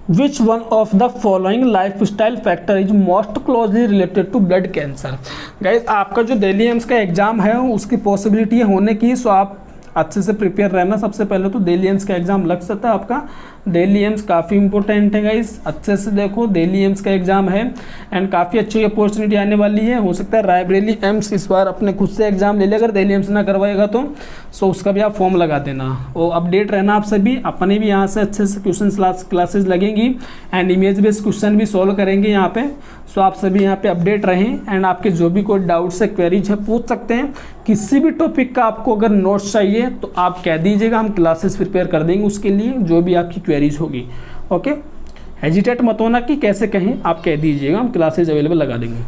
S1: which one of the following lifestyle factor is most closely related to blood cancer. Guys आपका जो दिल्ली एम्स का एग्जाम है उसकी पॉसिबिलिटी होने की, सो आप अच्छे से प्रिपेयर रहना। सबसे पहले तो दिल्ली एम्स का एग्जाम लग सकता है आपका, दिल्ली एम्स काफ़ी इंपॉर्टेंट है गाइस, अच्छे से देखो दिल्ली एम्स का एग्जाम है एंड काफ़ी अच्छी अपॉर्चुनिटी आने वाली है। हो सकता है रायबरेली एम्स इस बार अपने खुद से एग्जाम ले ले, अगर दिल्ली एम्स ना करवाएगा तो सो उसका भी आप फॉर्म लगा देना। वो अपडेट रहना आप सभी, अपने भी यहाँ से अच्छे से क्वेश्चन क्लासेस लगेंगी एंड इमेज बेस्ड क्वेश्चन भी सॉल्व करेंगे यहाँ पे। सो आप सभी यहाँ पे अपडेट रहें एंड आपके जो भी कोई डाउट्स है, क्वेरीज है, पूछ सकते हैं। किसी भी टॉपिक का आपको अगर नोट्स चाहिए तो आप कह दीजिएगा, हम क्लासेस प्रिपेयर कर देंगे उसके लिए, जो भी आपकी क्वेरीज होगी, ओके। हेजिटेट मत होना कि कैसे कहें, आप कह दीजिएगा, हम क्लासेज अवेलेबल लगा देंगे।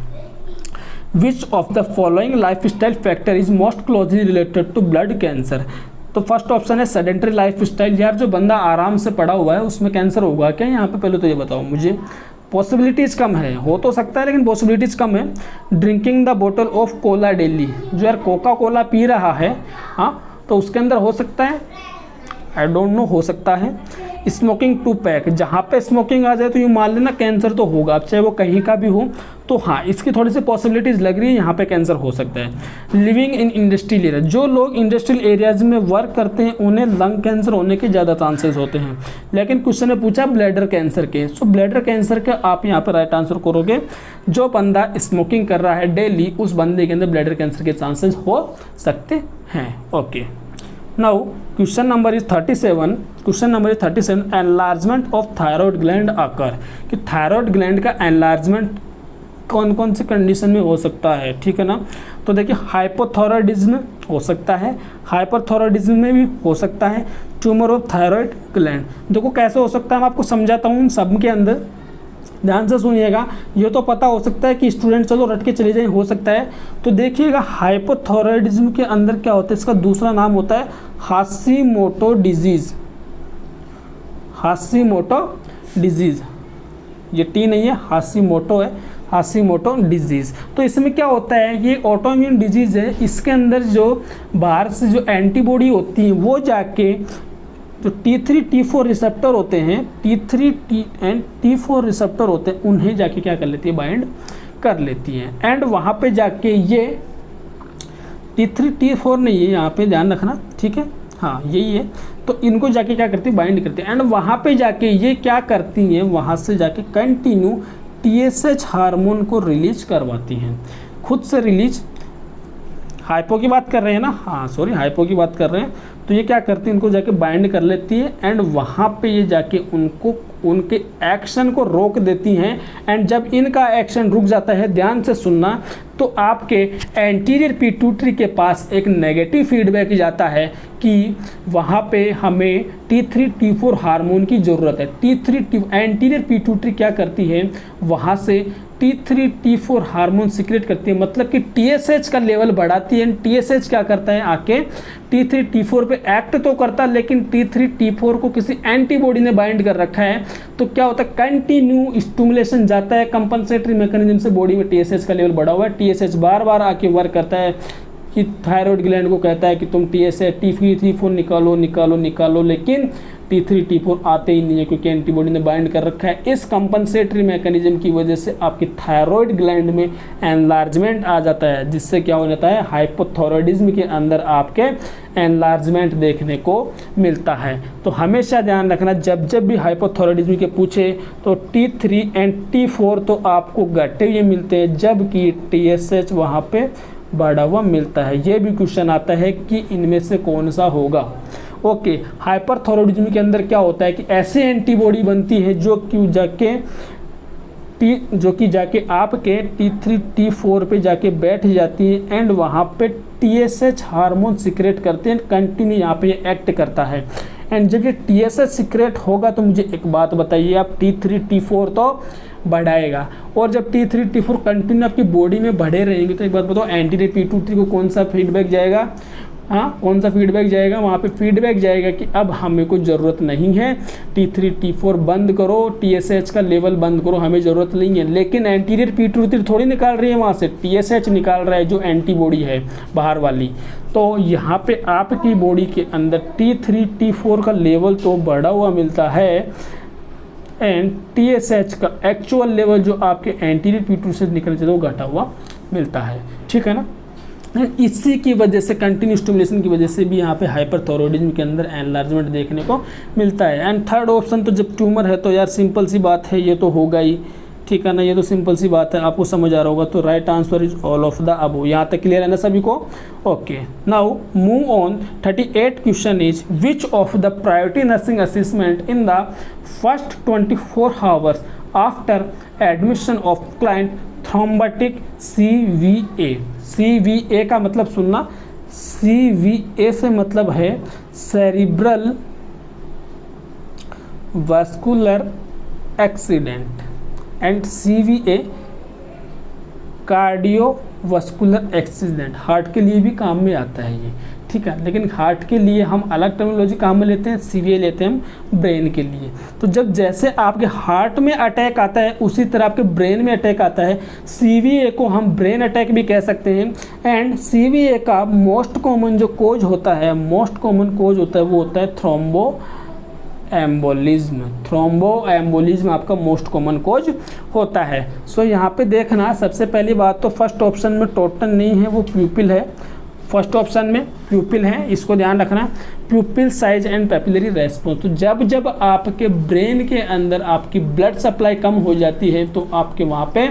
S1: Which of the following lifestyle factor is most closely related to blood cancer. तो फर्स्ट ऑप्शन है सेडेंटरी लाइफ स्टाइल। यार जो बंदा आराम से पड़ा हुआ है उसमें कैंसर होगा क्या यहाँ पे, पहले तो ये बताओ मुझे। पॉसिबिलिटीज़ कम है, हो तो सकता है लेकिन पॉसिबिलिटीज़ कम है। ड्रिंकिंग द बोतल ऑफ कोला डेली, जो यार कोका कोला पी रहा है, हाँ, तो उसके अंदर हो सकता है, आई डोंट नो, हो सकता है। स्मोकिंग टू पैक, जहाँ पे स्मोकिंग आ जाए तो ये मान लेना कैंसर तो होगा, अब चाहे वो कहीं का भी हो। तो हाँ, इसकी थोड़ी सी पॉसिबिलिटीज़ लग रही है, यहाँ पे कैंसर हो सकता है। लिविंग इन इंडस्ट्रियल एरिया, जो लोग इंडस्ट्रियल एरियाज में वर्क करते हैं उन्हें लंग कैंसर होने के ज़्यादा चांसेस होते हैं। लेकिन क्वेश्चन ने पूछा ब्लैडर कैंसर के, सो ब्लैडर कैंसर का आप यहाँ पर राइट आंसर करोगे, जो बंदा स्मोकिंग कर रहा है डेली उस बंदे के अंदर ब्लैडर कैंसर के चांसेस हो सकते हैं। Okay, now question number is 37। Question number is 37, enlargement of thyroid gland आकर, कि थायराइड ग्लैंड का एनलार्जमेंट कौन कौन से कंडीशन में हो सकता है, ठीक है ना। तो देखिए, हाइपोथायराइडिज्म हो सकता है, हाइपरथायराइडिज्म में भी हो सकता है, ट्यूमर ऑफ थायराइड ग्लैंड। देखो कैसे हो सकता है, मैं आपको समझाता हूँ सब के अंदर, ध्यान से सुनिएगा। ये तो पता हो सकता है कि स्टूडेंट चलो रट के चले जाए, हो सकता है। तो देखिएगा, हाइपोथायराइडिज्म के अंदर क्या होता है, इसका दूसरा नाम होता है हाशिमोटो डिजीज। हाशिमोटो डिजीज, ये टी नहीं है, हाशिमोटो है, हाशिमोटो डिजीज़। तो इसमें क्या होता है, ये ऑटोइम्यून डिजीज़ है, इसके अंदर जो बाहर से जो एंटीबॉडी होती है वो जाके जो T3 T4 रिसेप्टर होते हैं, T3 एंड T4 रिसेप्टर होते हैं, उन्हें जाके क्या कर लेती है, बाइंड कर लेती हैं। एंड वहाँ पे जाके ये T3 T4 नहीं है, यहाँ पे ध्यान रखना, ठीक है, हाँ यही है। तो इनको जाके क्या करती है, बाइंड करती है। एंड वहाँ पे जाके ये क्या करती हैं, वहाँ से जाके कंटिन्यू TSH हार्मोन को रिलीज करवाती हैं, खुद से रिलीज। हाइपो की बात कर रहे हैं ना, हाँ सॉरी, हाइपो की बात कर रहे हैं। तो ये क्या करती है, इनको जाके बाइंड कर लेती है एंड वहाँ पे ये जाके उनको उनके एक्शन को रोक देती हैं। एंड जब इनका एक्शन रुक जाता है, ध्यान से सुनना, तो आपके एंटीरियर पिट्यूटरी के पास एक नेगेटिव फीडबैक जाता है कि वहाँ पे हमें T3 T4 हार्मोन की ज़रूरत है। एंटीरियर पिट्यूटरी क्या करती है, वहाँ से T3 T4 हार्मोन सिक्रेट करती है, मतलब कि TSH का लेवल बढ़ाती है। TSH क्या करता है, आके T3 T4 पे एक्ट तो करता है, लेकिन T3 T4 को किसी एंटीबॉडी ने बाइंड कर रखा है। तो क्या होता है, कंटिन्यू स्टिमुलेशन जाता है कंपनसेटरी मैकेनिज्म से, बॉडी में TSH का लेवल बढ़ा हुआ है, TSH बार बार आके वर्क करता है कि थायराइड ग्लैंड को कहता है कि तुम TSH T3 T4 निकालो निकालो निकालो, लेकिन T3 T4 आते ही नहीं है क्योंकि एंटीबॉडी ने बाइंड कर रखा है। इस कंपनसेटरी मैकेनिज्म की वजह से आपकी थायराइड ग्लैंड में एनलार्जमेंट आ जाता है, जिससे क्या हो जाता है, हाइपोथायराइडिज्म के अंदर आपके एनलार्जमेंट देखने को मिलता है। तो हमेशा ध्यान रखना, जब जब भी हाइपोथायराइडिज्म के पूछे तो T3 एंड T4 तो आपको घटे हुए मिलते हैं, जबकि TSH वहाँ पे बढ़ा हुआ मिलता है। ये भी क्वेश्चन आता है कि इनमें से कौन सा होगा। ओके, हाइपरथायराइडिज्म के अंदर क्या होता है कि ऐसे एंटीबॉडी बनती है जो कि जाके आपके T3 T4 पे जाके बैठ जाती है एंड वहाँ पे TSH हार्मोन सिक्रेट करते हैं, कंटिन्यू यहाँ पे एक्ट करता है। एंड जब ये TSH सिक्रेट होगा तो मुझे एक बात बताइए, आप T3 T4 तो बढ़ाएगा, और जब T3 T4 कंटिन्यू आपकी बॉडी में बढ़े रहेंगे तो एक बात बताओ, एंटीरियर पिट्यूटरी को कौन सा फीडबैक जाएगा, हाँ कौन सा फीडबैक जाएगा, वहाँ पे फीडबैक जाएगा कि अब हमें कोई ज़रूरत नहीं है, T3 T4 बंद करो, TSH का लेवल बंद करो, हमें ज़रूरत नहीं है। लेकिन एंटीरियर पिट्यूटरी थोड़ी निकाल रही है, वहाँ से TSH निकाल रहा है जो एंटीबॉडी है बाहर वाली। तो यहाँ पे आपकी बॉडी के अंदर T3 T4 का लेवल तो बढ़ा हुआ मिलता है एंड TSH का एक्चुअल लेवल जो आपके एंटीरियर पिट्यूटरी से निकल जाता है वो घटा हुआ मिलता है, ठीक है ना। इसी की वजह से कंटिन्यू स्टिमुलेशन की वजह से भी यहाँ पे हाइपरथायराइडिज्म के अंदर एनलार्जमेंट देखने को मिलता है। एंड थर्ड ऑप्शन, तो जब ट्यूमर है तो यार सिंपल सी बात है, ये तो होगा ही, ठीक है ना, ये तो सिंपल सी बात है, आपको समझ आ रहा होगा। तो right answer is all of the above. यहाँ तक क्लियर है ना सभी को। Okay, now move on. 38 question is which of the priority nursing assessment in the first 24 hours after admission of client thrombotic CVA। CVA का मतलब सुनना, CVA से मतलब है cerebral vascular accident and CVA cardiovascular accident. Heart के लिए भी काम में आता है ये, ठीक है, लेकिन हार्ट के लिए हम अलग टर्मिनोलॉजी काम में लेते हैं, CVA लेते हैं हम ब्रेन के लिए। तो जब जैसे आपके हार्ट में अटैक आता है उसी तरह आपके ब्रेन में अटैक आता है। CVA को हम ब्रेन अटैक भी कह सकते हैं। एंड CVA का मोस्ट कॉमन जो कोज होता है, मोस्ट कॉमन कोज होता है वो होता है थ्रोम्बो एम्बोलिज्म। थ्रोम्बो एम्बोलिज्म आपका मोस्ट कॉमन कॉज होता है। सो यहाँ पे देखना, सबसे पहली बात तो फर्स्ट ऑप्शन में टोटल नहीं है, वो प्यूपिल है। फर्स्ट ऑप्शन में प्यूपिल है, इसको ध्यान रखना। प्यूपिल साइज एंड पैपिलरी रेस्पॉन्स, तो जब जब आपके ब्रेन के अंदर आपकी ब्लड सप्लाई कम हो जाती है तो आपके वहाँ पे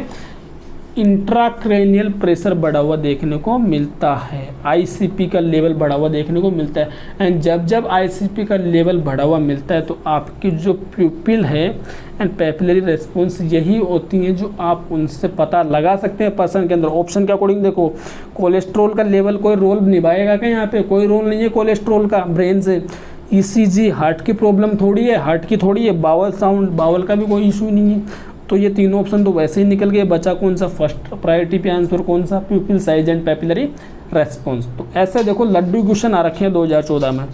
S1: इंट्राक्रेनियल प्रेशर बढ़ा हुआ देखने को मिलता है, आईसीपी का लेवल बढ़ा हुआ देखने को मिलता है। एंड जब जब आईसीपी का लेवल बढ़ा हुआ मिलता है तो आपकी जो प्यूपिल है एंड पैपिलरी रेस्पॉन्स यही होती हैं जो आप उनसे पता लगा सकते हैं पर्सन के अंदर। ऑप्शन के अकॉर्डिंग देखो, कोलेस्ट्रॉल का लेवल कोई रोल निभाएगा क्या? यहाँ पे कोई रोल नहीं है कोलेस्ट्रॉल का ब्रेन से। ईसीजी हार्ट की प्रॉब्लम थोड़ी है, हार्ट की थोड़ी है। बावल साउंड, बावल का भी कोई इशू नहीं है। तो ये तीनों ऑप्शन तो वैसे ही निकल गए। बचा कौन सा? फर्स्ट प्रायोरिटी पे आंसर कौन सा? प्यूपिल साइज एंड पैपिलरी रेस्पॉन्स। तो ऐसे देखो लड्डू क्वेश्चन आ रखे हैं 2014 में।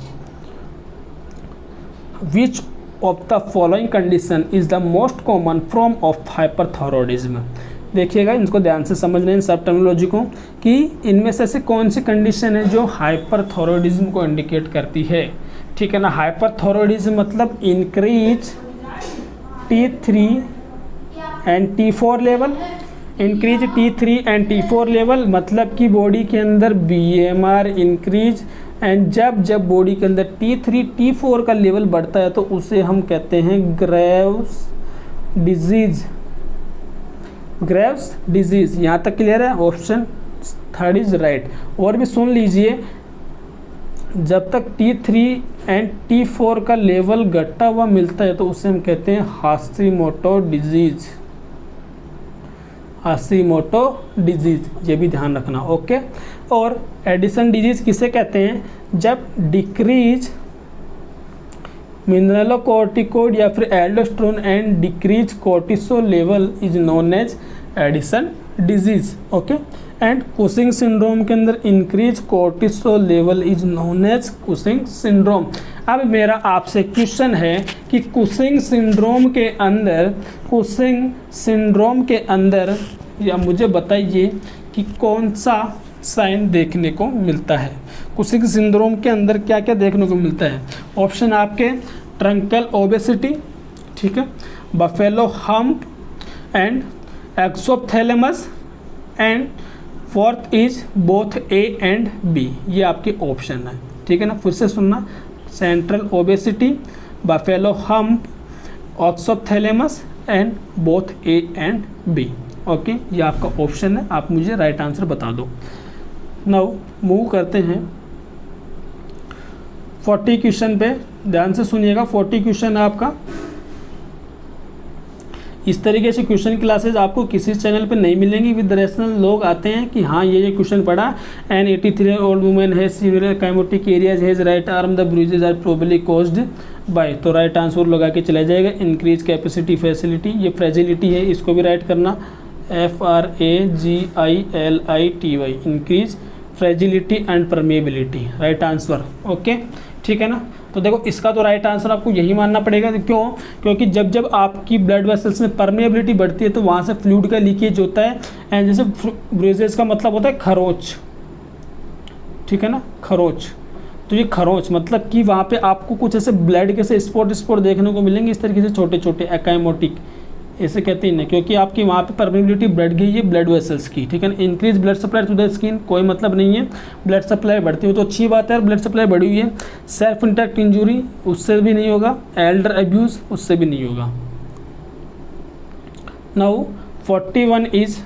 S1: विच of the following condition is the most common form of hyperthyroidism. देखिएगा, इनको ध्यान से समझना इन सब टर्मिनोलॉजी को, कि इनमें से ऐसी कौन सी कंडीशन है जो हाइपरथायरॉयडिज्म को इंडिकेट करती है। ठीक है ना। हाइपरथायरॉयडिज्म मतलब increase T3 and T4 level. Increase T3 and T4 level मतलब कि बॉडी के अंदर BMR इंक्रीज, एंड जब जब बॉडी के अंदर T3 T4 का लेवल बढ़ता है तो उसे हम कहते हैं ग्रेव्स डिजीज। ग्रेव्स डिजीज, यहाँ तक क्लियर है? Option third is right. और भी सुन लीजिए, जब तक T3 एंड T4 का लेवल घटा हुआ मिलता है तो उसे हम कहते हैं हाशिमोटो डिजीज। हाशिमोटो डिजीज, ये भी ध्यान रखना। ओके। और एडिसन डिजीज किसे कहते हैं? जब डिक्रीज मिनरलोकॉर्टिकोइड या फिर aldosterone and decrease cortisol level is known as Addison disease. Okay. And Cushing syndrome के अंदर increase cortisol level is known as Cushing syndrome. अब मेरा आपसे क्वेश्चन है कि कुशिंग सिंड्रोम के अंदर या मुझे बताइए कि कौन सा साइन देखने को मिलता है। कुशिंग सिंड्रोम के अंदर क्या क्या देखने को मिलता है? ऑप्शन आपके ट्रंकल ओबेसिटी, ठीक है, buffalo hump and exophthalmos, and fourth is both A and B. ये आपके ऑप्शन है। ठीक है ना। फिर से सुनना, central obesity, buffalo hump, exophthalmos and both A and B. Okay, ये आपका ऑप्शन है। आप मुझे राइट आंसर बता दो। नाउ मूव करते हैं 40 क्वेश्चन पे। ध्यान से सुनिएगा, 40 क्वेश्चन है आपका। इस तरीके से क्वेश्चन क्लासेस आपको किसी चैनल पे नहीं मिलेंगी। विद रेशनल लोग आते हैं कि हाँ ये क्वेश्चन पढ़ा, an 83 old women has severe ecchymotic areas has right arm, the bruises are probably caused by. तो राइट आंसर लगा के चला जाएगा। इंक्रीज कैपेसिटी फैसिलिटी, ये फ्रेजिलिटी है, इसको भी राइट करना, FRAGILITY, increase fragility and permeability, right answer. Okay, ठीक है ना। तो देखो इसका तो राइट आंसर आपको यही मानना पड़ेगा। क्यों? क्योंकि जब जब आपकी ब्लड वेसल्स में परमेबिलिटी बढ़ती है तो वहाँ से फ्लूइड का लीकेज होता है। एंड जैसे ब्रूजेस का मतलब होता है खरोच, ठीक है ना, खरोच। तो ये खरोच मतलब कि वहाँ पे आपको कुछ ऐसे ब्लड के से स्पॉट देखने को मिलेंगे, इस तरीके से छोटे छोटे एकाइमोटिक, ऐसे कहते हैं ना, क्योंकि आपकी वहाँ पे परमेबिलिटी बढ़ गई है ब्लड वेसल्स की। ठीक है ना। Increase blood supply to the skin, कोई मतलब नहीं है, ब्लड सप्लाई बढ़ती हो तो अच्छी बात है, ब्लड सप्लाई बढ़ी हुई है। सेल्फ इंटैक्ट इंजरी, उससे भी नहीं होगा। एल्डर अब्यूज़, उससे भी नहीं होगा। Now 41 is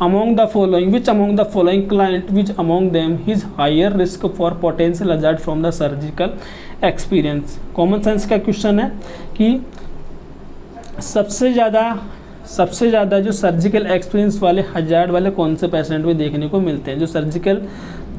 S1: among the following, which among the following client, which among them is higher risk for potential hazard from the surgical experience। Common sense का क्वेश्चन है कि सबसे ज़्यादा जो सर्जिकल एक्सपीरियंस वाले हजार्ड वाले कौन से पेशेंट में देखने को मिलते हैं।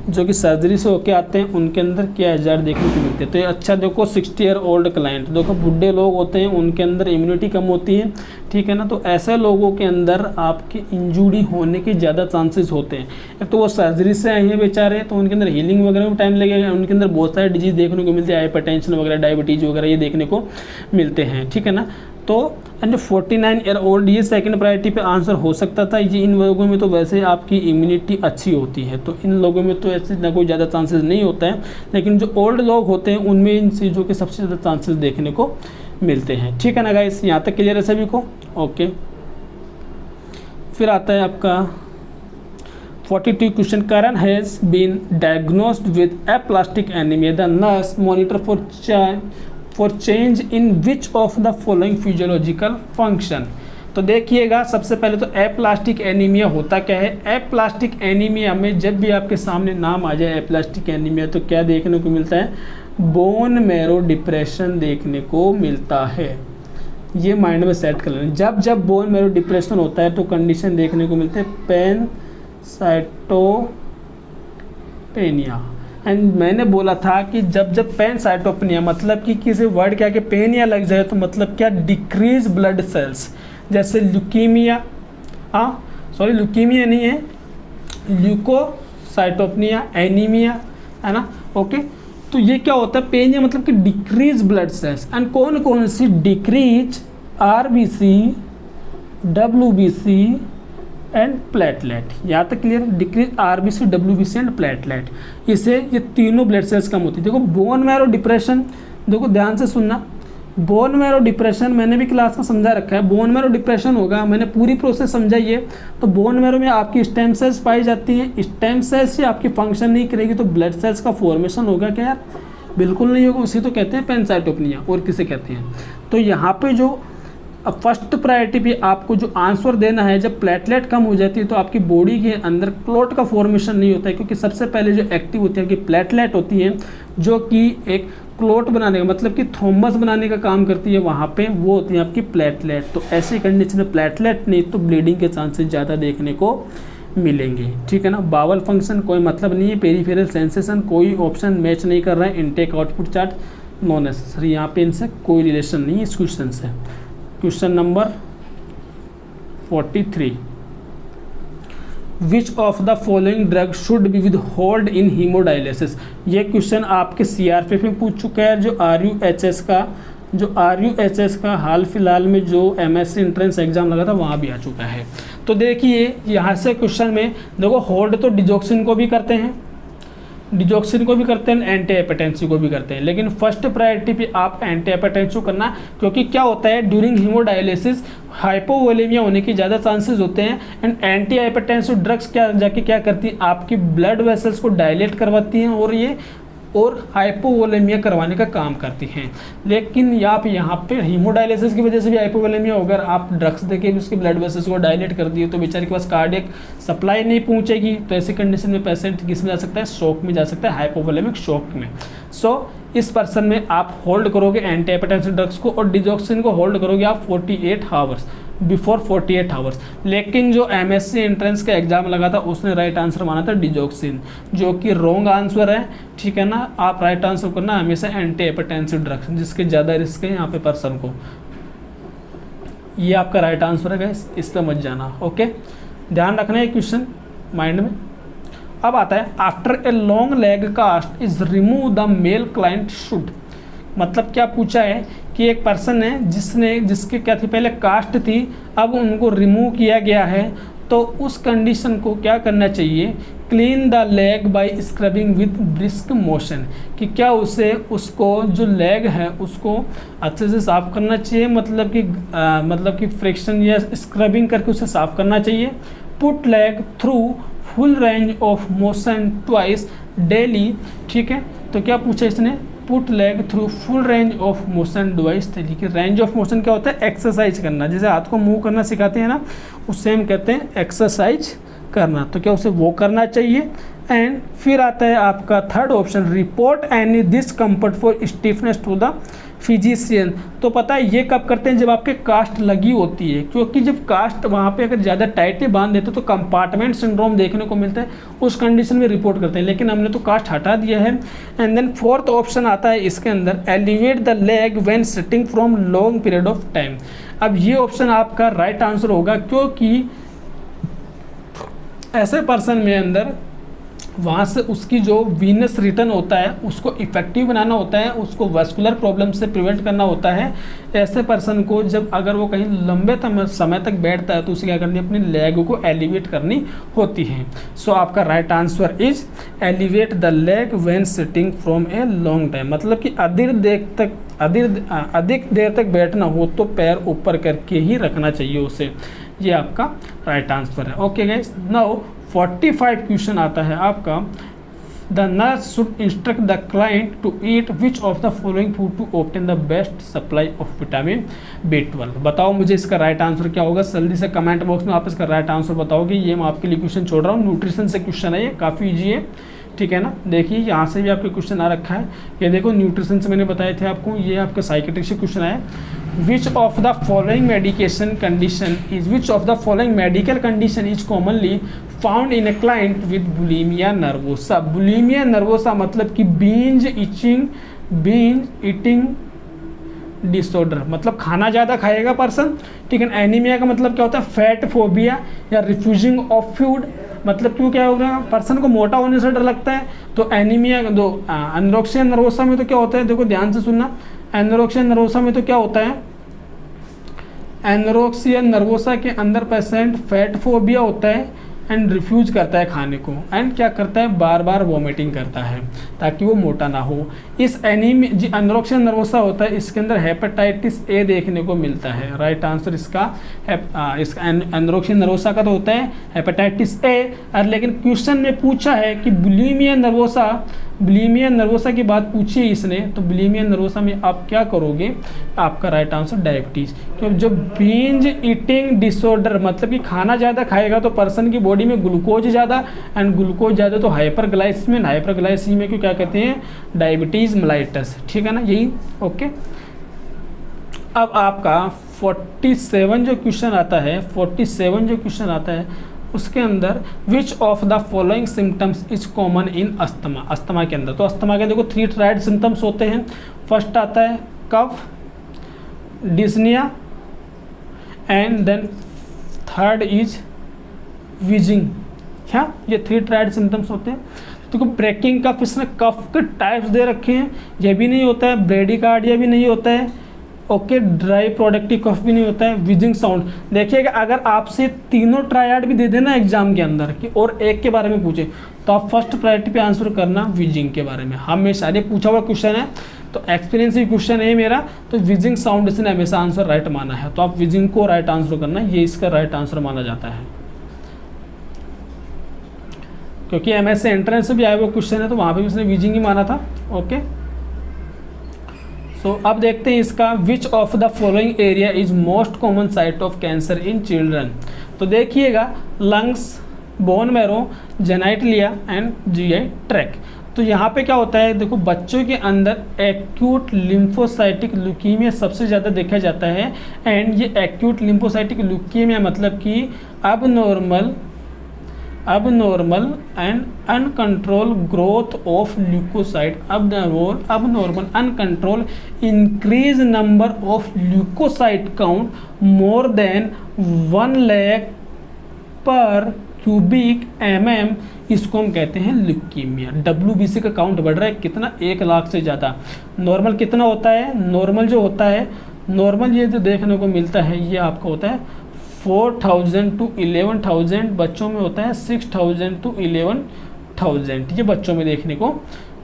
S1: जो कि सर्जरी से होके आते हैं उनके अंदर क्या हजार्ड देखने को मिलते हैं। तो ये अच्छा देखो 60 ईयर ओल्ड क्लाइंट, देखो बुढ़े लोग होते हैं, उनके अंदर इम्यूनिटी कम होती है। ठीक है ना। तो ऐसे लोगों के अंदर आपके इंजरी होने के ज़्यादा चांसेस होते हैं। एक तो वो सर्जरी से आए हैं बेचारे, तो उनके अंदर हीलिंग वगैरह में टाइम लगेगा। उनके अंदर बहुत सारे डिजीज़ देखने को मिलते हैं, हाइपरटेंशन वगैरह, डायबिटीज़ वगैरह, ये देखने को मिलते हैं। ठीक है ना। तो एंड 49 ईयर ओल्ड, ये सेकंड प्रायोरिटी पे आंसर हो सकता था। ये इन लोगों में तो वैसे आपकी इम्यूनिटी अच्छी होती है, तो इन लोगों में तो ऐसे ना कोई ज़्यादा चांसेस नहीं होता है। लेकिन जो ओल्ड लोग होते हैं उनमें इन चीज़ों के सबसे ज़्यादा चांसेस देखने को मिलते हैं। ठीक है ना गाइस, यहाँ तक क्लियर है सभी को? ओके। फिर आता है आपका 42 question. Karan has been diagnosed with aplastic anaemia, the nurse monitor for change in which of the following physiological function. तो देखिएगा, सबसे पहले तो एप्लास्टिक एनीमिया होता क्या है। एप्लास्टिक एनीमिया में जब भी आपके सामने नाम आ जाए एप्लास्टिक एनीमिया, तो क्या देखने को मिलता है? बोन मैरो डिप्रेशन देखने को मिलता है। ये माइंड में सेट कर लेना। जब जब बोन मैरो डिप्रेशन होता है तो कंडीशन देखने को मिलते हैं पैनसाइटोपेनिया। एंड मैंने बोला था कि जब जब पैनसाइटोपेनिया मतलब कि किसी वर्ड क्या कि पेनिया लग जाए तो मतलब क्या? डिक्रीज ब्लड सेल्स, जैसे ल्यूकीमिया, ल्यूकीमिया नहीं है, ल्यूकोसाइटोपेनिया, एनीमिया, है ना? ओके, तो ये क्या होता है? पेनिया मतलब कि डिक्रीज ब्लड सेल्स। एंड कौन कौन सी? Decrease RBC, WBC and platelet. यहाँ तक clear? Decrease RBC, WBC and platelet, इससे ये तीनों ब्लड सेल्स कम होती है। देखो बोन मैरो डिप्रेशन, देखो ध्यान से सुनना, बोन मैरो डिप्रेशन मैंने भी क्लास में समझा रखा है। बोन मैरो डिप्रेशन होगा, मैंने पूरी प्रोसेस समझाई है। तो बोन मैरो में आपकी स्टेम सेल्स पाई जाती हैं, स्टेम सेल्स से आपकी फंक्शन नहीं करेगी तो ब्लड सेल्स का फॉर्मेशन होगा क्या यार? बिल्कुल नहीं होगा। उसी तो कहते हैं पैनसाइटोपेनिया, और किसे कहते हैं? तो यहाँ पे जो फर्स्ट प्रायोरिटी पे आपको जो आंसर देना है, जब प्लेटलेट कम हो जाती है तो आपकी बॉडी के अंदर क्लॉट का फॉर्मेशन नहीं होता है, क्योंकि सबसे पहले जो एक्टिव होती है कि प्लेटलेट होती हैं, जो कि एक क्लॉट बनाने का मतलब कि थ्रोम्बस बनाने का काम करती है, वहाँ पे वो होती है आपकी प्लेटलेट। तो ऐसी कंडीशन में प्लेटलेट नहीं तो ब्लीडिंग के चांसेस ज़्यादा देखने को मिलेंगे। ठीक है ना? बावल फंक्शन कोई मतलब नहीं है, पेरीफेरल सेंसेशन कोई ऑप्शन मैच नहीं कर रहा है, intake output chart no necessary, यहाँ पे इनसे कोई रिलेशन नहीं है इस क्वेश्चन से। Question number 43, which of the following drug should be with hold in haemodialysis. ये क्वेश्चन आपके सीआरपीएफ में पूछ चुका है। जो आरयूएचएस का हाल फिलहाल में जो एमएससी एंट्रेंस एग्जाम लगा था वहाँ भी आ चुका है। तो देखिए यहाँ से क्वेश्चन में देखो, होल्ड तो डिजोक्सिन को भी करते हैं, एंटी हाइपरटेंसिव को भी करते हैं, लेकिन फर्स्ट प्रायोरिटी पे आप एंटी हाइपरटेंसिव करना, क्योंकि क्या होता है ड्यूरिंग हीमोडायलिसिस हाइपोवोलेमिया होने के ज़्यादा चांसेस होते हैं। एंड एंटी हाइपरटेंसिव ड्रग्स क्या करती है? आपकी ब्लड वेसल्स को डायलेट करवाती हैं और हाइपोवोलेमिया करवाने का काम करती हैं। लेकिन आप यहाँ पे हीमोडायलिसिस की वजह से भी हाइपोवोलेमिया होगा, आप ड्रग्स देके भी उसके ब्लड वेसल्स को डायलेट कर दिए तो बेचारे के पास कार्डियक सप्लाई नहीं पहुँचेगी। तो ऐसी कंडीशन में पेशेंट किस में जा सकता है? शॉक में जा सकता है, हाइपोवोलेमिक शॉक में। इस पर्सन में आप होल्ड करोगे एंटी हाइपरटेंसिव ड्रग्स को, और डिजोक्सिन को होल्ड करोगे आप 48 आवर्स, बिफोर 48 आवर्स। लेकिन जो एमएससी एंट्रेंस का एग्जाम लगा था उसने राइट आंसर माना था डिजोक्सिन, जो कि रॉन्ग आंसर है। ठीक है ना? आप राइट आंसर करना हमेशा एंटी हाइपरटेंसिव ड्रग्स, जिसके ज़्यादा रिस्क है यहाँ पे पर्सन को। ये आपका राइट आंसर है गाइस, इस पर मत जाना। ओके, ध्यान रखना है क्वेश्चन माइंड में। अब आता है after a long leg cast is remove the male client should. मतलब क्या पूछा है कि एक पर्सन है जिसके क्या थी? पहले कास्ट थी, अब उनको रिमूव किया गया है, तो उस कंडीशन को क्या करना चाहिए? Clean the leg by scrubbing with brisk motion, कि क्या उसको जो लेग है उसको अच्छे से साफ करना चाहिए, मतलब कि फ्रिक्शन या स्क्रबिंग करके उसे साफ करना चाहिए। Put leg through full range of motion twice daily. ठीक है, तो क्या पूछा इसने? Put leg through full range of motion twice daily. कि रेंज ऑफ मोशन क्या होता है? एक्सरसाइज करना, जैसे हाथ को मूव करना सिखाते हैं ना, उससे हम कहते हैं एक्सरसाइज करना। तो क्या उसे वो करना चाहिए। एंड फिर आता है आपका third option, report any discomfort for stiffness to the physician. तो पता है ये कब करते हैं? जब आपके कास्ट लगी होती है, क्योंकि जब कास्ट वहाँ पे अगर ज़्यादा टाइटली बांध देते तो कंपार्टमेंट सिंड्रोम देखने को मिलता है, उस कंडीशन में रिपोर्ट करते हैं। लेकिन हमने तो कास्ट हटा दिया है। एंड देन फोर्थ ऑप्शन आता है इसके अंदर, elevate the leg when sitting from long period of time. अब ये ऑप्शन आपका राइट आंसर होगा, क्योंकि ऐसे पर्सन में अंदर वहाँ से उसकी जो वीनस रिटर्न होता है उसको इफेक्टिव बनाना होता है, उसको वैस्कुलर प्रॉब्लम से प्रिवेंट करना होता है। ऐसे पर्सन को जब अगर वो कहीं लंबे समय तक बैठता है तो उसे क्या करनी है, अपनी लेग को एलिवेट करनी होती है। सो आपका right answer is elevate the leg when sitting from a long time. मतलब कि अधिक देर तक बैठना हो तो पैर ऊपर करके ही रखना चाहिए उसे। ये आपका राइट आंसर है। ओके गाइस, नाउ 45 क्वेश्चन आता है आपका, the nurse should instruct the client to eat which of the following food to obtain the best supply of vitamin B12। बताओ मुझे इसका राइट आंसर क्या होगा, जल्दी से कमेंट बॉक्स में आप इसका राइट आंसर बताओगे। ये मैं आपके लिए क्वेश्चन छोड़ रहा हूँ, न्यूट्रिशन से क्वेश्चन है, ये काफ़ी ईजी है, ठीक है ना। देखिए यहाँ से भी आपके क्वेश्चन आ रखा है, ये देखो न्यूट्रिशन से मैंने बताए थे आपको, ये आपका साइकेट्रिक से क्वेश्चन आया। विच of the following medication condition is which of the following medical condition is commonly found in a client with bulimia nervosa. Bulimia nervosa मतलब कि बींज ईटिंग डिसऑर्डर, मतलब खाना ज़्यादा खाएगा पर्सन, ठीक है। एनीमिया का मतलब क्या होता है, फैट फोबिया या रिफ्यूजिंग ऑफ फूड, मतलब क्यों क्या होगा, पर्सन को मोटा होने से डर लगता है। तो एनीमिया दो एनोरेक्सिया नर्वोसा में तो क्या होता है, देखो ध्यान से सुनना, एनोरेक्सिया नर्वोसा में तो क्या होता है, एनोरेक्सिया नर्वोसा के अंदर पेशेंट फैट फोबिया होता है एंड रिफ्यूज करता है खाने को, एंड क्या करता है, बार बार वॉमिटिंग करता है ताकि वो मोटा ना हो। इस एनोरेक्सिया नर्वोसा होता है, इसके अंदर हेपेटाइटिस ए देखने को मिलता है। राइट आंसर इसका एनोरेक्सिया नर्वोसा का तो होता है हेपेटाइटिस ए। और लेकिन क्वेश्चन में पूछा है कि बुलिमिया नर्वोसा की बात पूछी है इसने, तो बुलिमिया नर्वोसा में आप क्या करोगे, आपका राइट आंसर डायबिटीज़। क्योंकि जो बिंज ईटिंग डिसऑर्डर मतलब कि खाना ज़्यादा खाएगा तो पर्सन की बॉडी में ग्लूकोज ज़्यादा, एंड ग्लूकोज ज़्यादा तो हाइपरग्लाइसीमिया को क्या कहते हैं, डायबिटीज़ मेलाइटस, ठीक है ना, यही। ओके, अब आपका 47 जो क्वेश्चन आता है उसके अंदर विच of the following symptoms is common in asthma. Asthma के अंदर तो अस्थमा के देखो 3 ट्राइड सिम्टम्स होते हैं। फर्स्ट आता है cough, dyspnoea, and then third is wheezing. क्या ये 3 ट्राइड सिम्टम्स होते हैं। तो ब्रेकिंग कफ, इसमें कफ के टाइप्स दे रखे हैं, ये भी नहीं होता है, ब्रेडिकार्डिया भी नहीं होता है, ओके, ड्राई प्रोडक्टिव कफ भी नहीं होता है, विजिंग साउंड। देखिएगा अगर आपसे तीनों ट्रायड भी दे देना एग्जाम के अंदर कि और एक के बारे में पूछे तो आप फर्स्ट प्रायोरिटी पे आंसर करना विजिंग के बारे में। हमेशा ये पूछा हुआ क्वेश्चन है तो एक्सपीरियंस क्वेश्चन है मेरा, तो विजिंग साउंड इसने हमेशा आंसर राइट माना है, तो आप विजिंग को राइट आंसर करना, ये इसका राइट आंसर माना जाता है। क्योंकि एमएससी एंट्रेंस से भी आया हुआ क्वेश्चन है तो वहाँ पे भी उसने विजिंग ही माना था। ओके, सो अब देखते हैं इसका, which of the following area is most common site of cancer in children. तो देखिएगा lungs, bone marrow, genitalia and GI tract. तो यहाँ पे क्या होता है, देखो बच्चों के अंदर एक्यूट लिम्फोसाइटिक ल्यूकीमिया सबसे ज़्यादा देखा जाता है, एंड ये एक्यूट लिम्फोसाइटिक ल्यूकीमिया मतलब कि abnormal and uncontrolled growth of leukocyte, abnormal uncontrolled increase number of leukocyte count more than 1 lakh per cubic mm, इसको हम कहते हैं ल्यूकीमिया। WBC का काउंट बढ़ रहा है कितना, 1 लाख से ज़्यादा। नॉर्मल कितना होता है, नॉर्मल जो होता है, नॉर्मल ये जो देखने को मिलता है ये आपका होता है 4000 to 11,000, बच्चों में होता है 6000 to 11,000, ये बच्चों में देखने को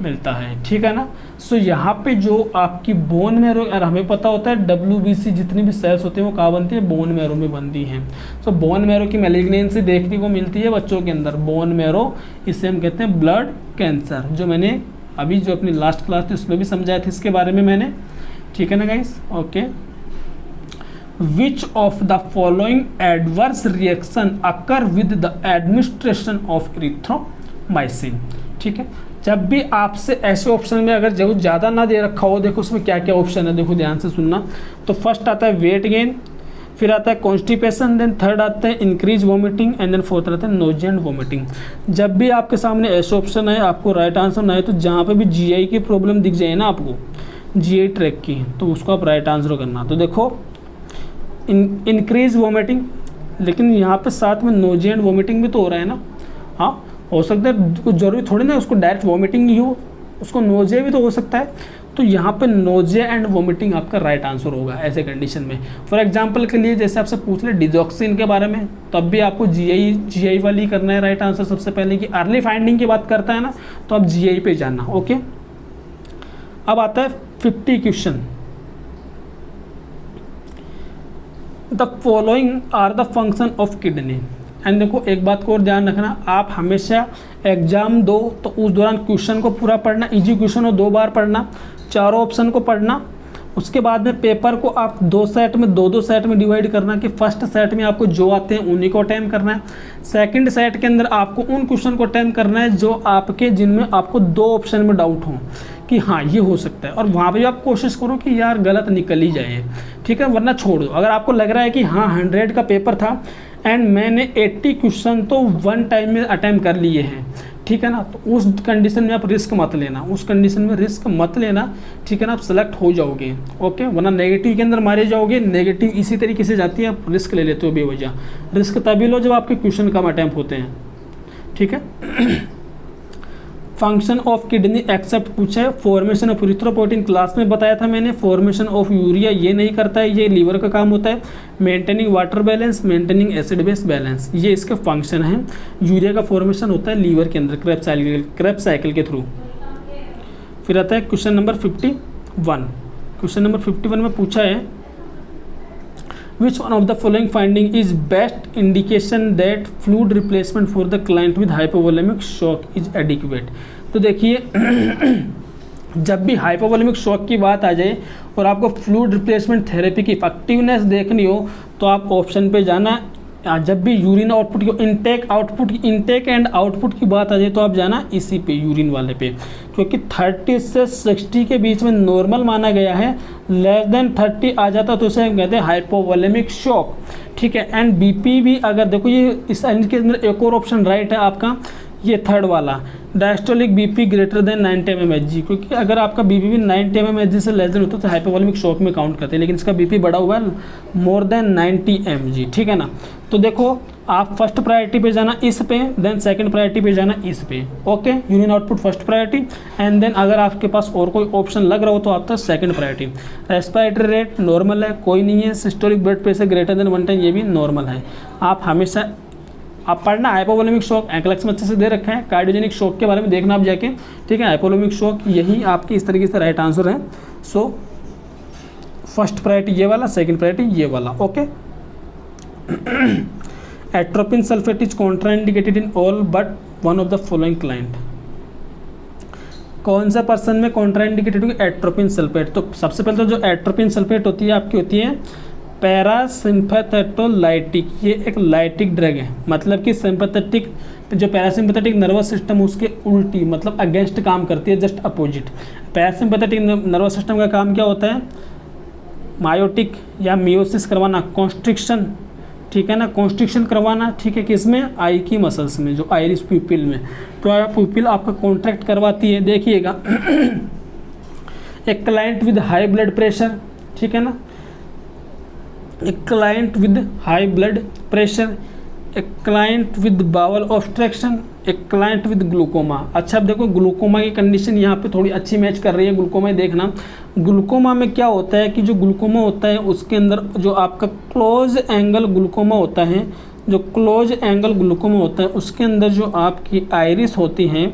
S1: मिलता है, ठीक है ना। सो यहाँ पे जो आपकी बोन मैरो, और हमें पता होता है WBC जितनी भी सेल्स होती हैं वो कहाँ बनती है, बोन मैरो में बनती हैं। सो बोन मैरो की मैलिग्नेंसी देखने को मिलती है बच्चों के अंदर, बोन मैरो, इसे हम कहते हैं ब्लड कैंसर, जो मैंने अभी जो अपनी लास्ट क्लास थी उसमें भी समझाया था इसके बारे में मैंने, ठीक है ना guys. Okay, Which of the following adverse reaction occur with the administration of erythromycin, ठीक है। जब भी आपसे ऐसे ऑप्शन में अगर जरूर ज़्यादा ना दे रखा हो, देखो उसमें क्या क्या ऑप्शन है, देखो ध्यान से सुनना। तो फर्स्ट आता है वेट गेन, फिर आता है कॉन्स्टिपेशन, देन थर्ड आता है increase vomiting, and then fourth आता है नोजिया एंड वॉमिटिंग। जब भी आपके सामने ऐसे ऑप्शन है, आपको राइट आंसर ना है, तो जहाँ पे भी जीआई की प्रॉब्लम दिख जाए ना आपको, जीआई ट्रैक की, तो उसको आप राइट आंसर करना। तो देखो इंक्रीज वॉमिटिंग, लेकिन यहाँ पे साथ में नोजिया एंड वॉमिटिंग भी तो हो रहा है ना, हाँ, हो सकता है, कुछ जरूरी थोड़ी ना उसको डायरेक्ट वॉमिटिंग ही हो, उसको नोजिया भी तो हो सकता है। तो यहाँ पे नोजिया एंड वॉमिटिंग आपका राइट आंसर होगा ऐसे कंडीशन में। फॉर एग्जांपल के लिए जैसे आपसे पूछ ले डिजॉक्सिन के बारे में, तब भी आपको जीआई वाली करना है राइट आंसर सबसे पहले, कि अर्ली फाइंडिंग की बात करता है ना, तो आप जीआई पे जाना। ओके, अब आता है 50 question. The following are the function of kidney. And देखो एक बात को और ध्यान रखना, आप हमेशा एग्जाम दो तो उस दौरान क्वेश्चन को पूरा पढ़ना, इजी क्वेश्चन हो 2 बार पढ़ना, चारों ऑप्शन को पढ़ना। उसके बाद में पेपर को आप 2 सेट में 2-2 सेट में डिवाइड करना, कि फर्स्ट सेट में आपको जो आते हैं उन्हीं को अटेम्प्ट करना है, सेकंड सेट के अंदर आपको उन क्वेश्चन को अटेम्प्ट करना है जो आपके जिनमें आपको 2 ऑप्शन में डाउट हो कि हाँ ये हो सकता है, और वहाँ पे आप कोशिश करो कि यार गलत निकल ही जाए, ठीक है, वरना छोड़ दो। अगर आपको लग रहा है कि हाँ 100 का पेपर था एंड मैंने 80 क्वेश्चन तो 1 टाइम में अटेम्प्ट कर लिए हैं, ठीक है ना, तो उस कंडीशन में आप रिस्क मत लेना, उस कंडीशन में रिस्क मत लेना, ठीक है ना, आप सेलेक्ट हो जाओगे। ओके, वरना नेगेटिव के अंदर मारे जाओगे। नेगेटिव इसी तरीके से जाती है, आप रिस्क ले लेते हो बेवजह। रिस्क तभी लो जब आपके क्वेश्चन कम अटेम्प्ट होते हैं, ठीक है। फंक्शन ऑफ किडनी एक्सेप्ट पूछा है, फॉर्मेशन ऑफ इरिथ्रोपोइटिन क्लास में बताया था मैंने, फॉर्मेशन ऑफ यूरिया ये नहीं करता है, ये लीवर का काम होता है। Maintaining water balance, maintaining acid base balance, ये इसके फंक्शन हैं। यूरिया का फॉर्मेशन होता है लीवर के अंदर क्रेब्स साइकिल के थ्रू। फिर आता है क्वेश्चन नंबर 51। क्वेश्चन नंबर 51 में पूछा है Which one of the following finding is best indication that fluid replacement for the client with hypovolemic shock is adequate? तो देखिए जब भी हाइपोवोलेमिक शॉक की बात आ जाए और आपको फ्लूइड रिप्लेसमेंट थेरेपी की इफेक्टिवनेस देखनी हो तो आप ऑप्शन पे जाना। जब भी यूरिन आउटपुट की इनटेक एंड आउटपुट की बात आ जाए तो आप जाना इसी पे, यूरिन वाले पे, क्योंकि 30 से 60 के बीच में नॉर्मल माना गया है। लेस देन 30 आ जाता तो उसे कहते हैं हाइपोवोलेमिक शॉक, ठीक है। एंड बीपी भी अगर देखो ये इस के अंदर एक और ऑप्शन राइट है आपका, ये थर्ड वाला, diastolic BP greater than 90 mmHg, क्योंकि अगर आपका बीपी भी 90 mmHg से लेस देन होता है तो हाइपोवोलेमिक शॉक में काउंट करते हैं, लेकिन इसका बीपी बढ़ा हुआ है मोर देन 90 mg, ठीक है ना। तो देखो आप फर्स्ट प्रायोरिटी पे जाना इस पे, देन सेकंड प्रायोरिटी पे जाना इस पे। Okay, urine output first priority, and then अगर आपके पास और कोई ऑप्शन लग रहा हो तो आपका second priority. Respiratory rate normal है, कोई नहीं है। Systolic blood pressure greater than 110, ये भी नॉर्मल है। आप हमेशा आप पढ़ना हाइपोवोलेमिक शॉक, एंक्लेक्स में अच्छे से दे रखा है। कार्डियोजेनिक शॉक के बारे में देखना आप जाके, ठीक है। हाइपोवोलेमिक शॉक यही आपकी इस तरीके से राइट आंसर है। सो फर्स्ट प्रायोरिटी ये वाला, सेकंड प्रायोरिटी ये वाला। Okay, atropine sulphate is contraindicated in all but one of the following client. कौन सा पर्सन में कॉन्ट्राइंडिकेटेड होगी? Atropine sulphate. तो सबसे पहले तो जो एट्रोपिन सल्फेट होती है आपकी होती है पैरासिम्पैथेटोलाइटिक। ये एक लाइटिक ड्रग है, मतलब कि सिंपैथेटिक जो पैरासिम्पैथेटिक नर्वस सिस्टम उसके उल्टी, मतलब अगेंस्ट काम करती है, just opposite. Parasympathetic nervous system का काम क्या होता है? मायोटिक या मियोसिस करवाना, कॉन्स्ट्रिक्शन, ठीक है ना, कॉन्स्ट्रिक्शन करवाना, ठीक है। किसमें? आई की मसल्स में, जो आइरिस प्यूपिल में। तो प्यूपिल आपका कॉन्ट्रैक्ट करवाती है। देखिएगा एक client with high blood pressure, ठीक है ना, एक client with high blood pressure, एक क्लाइंट विद बावल ऑब्स्ट्रक्शन, एक क्लाइंट विद ग्लूकोमा। अच्छा, अब देखो ग्लूकोमा की कंडीशन यहाँ पे थोड़ी अच्छी मैच कर रही है। ग्लूकोमा देखना, ग्लूकोमा में क्या होता है कि जो ग्लूकोमा होता है उसके अंदर जो आपका क्लोज एंगल ग्लूकोमा होता है, जो क्लोज एंगल ग्लूकोमा होता है उसके अंदर जो आपकी आइरिस होती हैं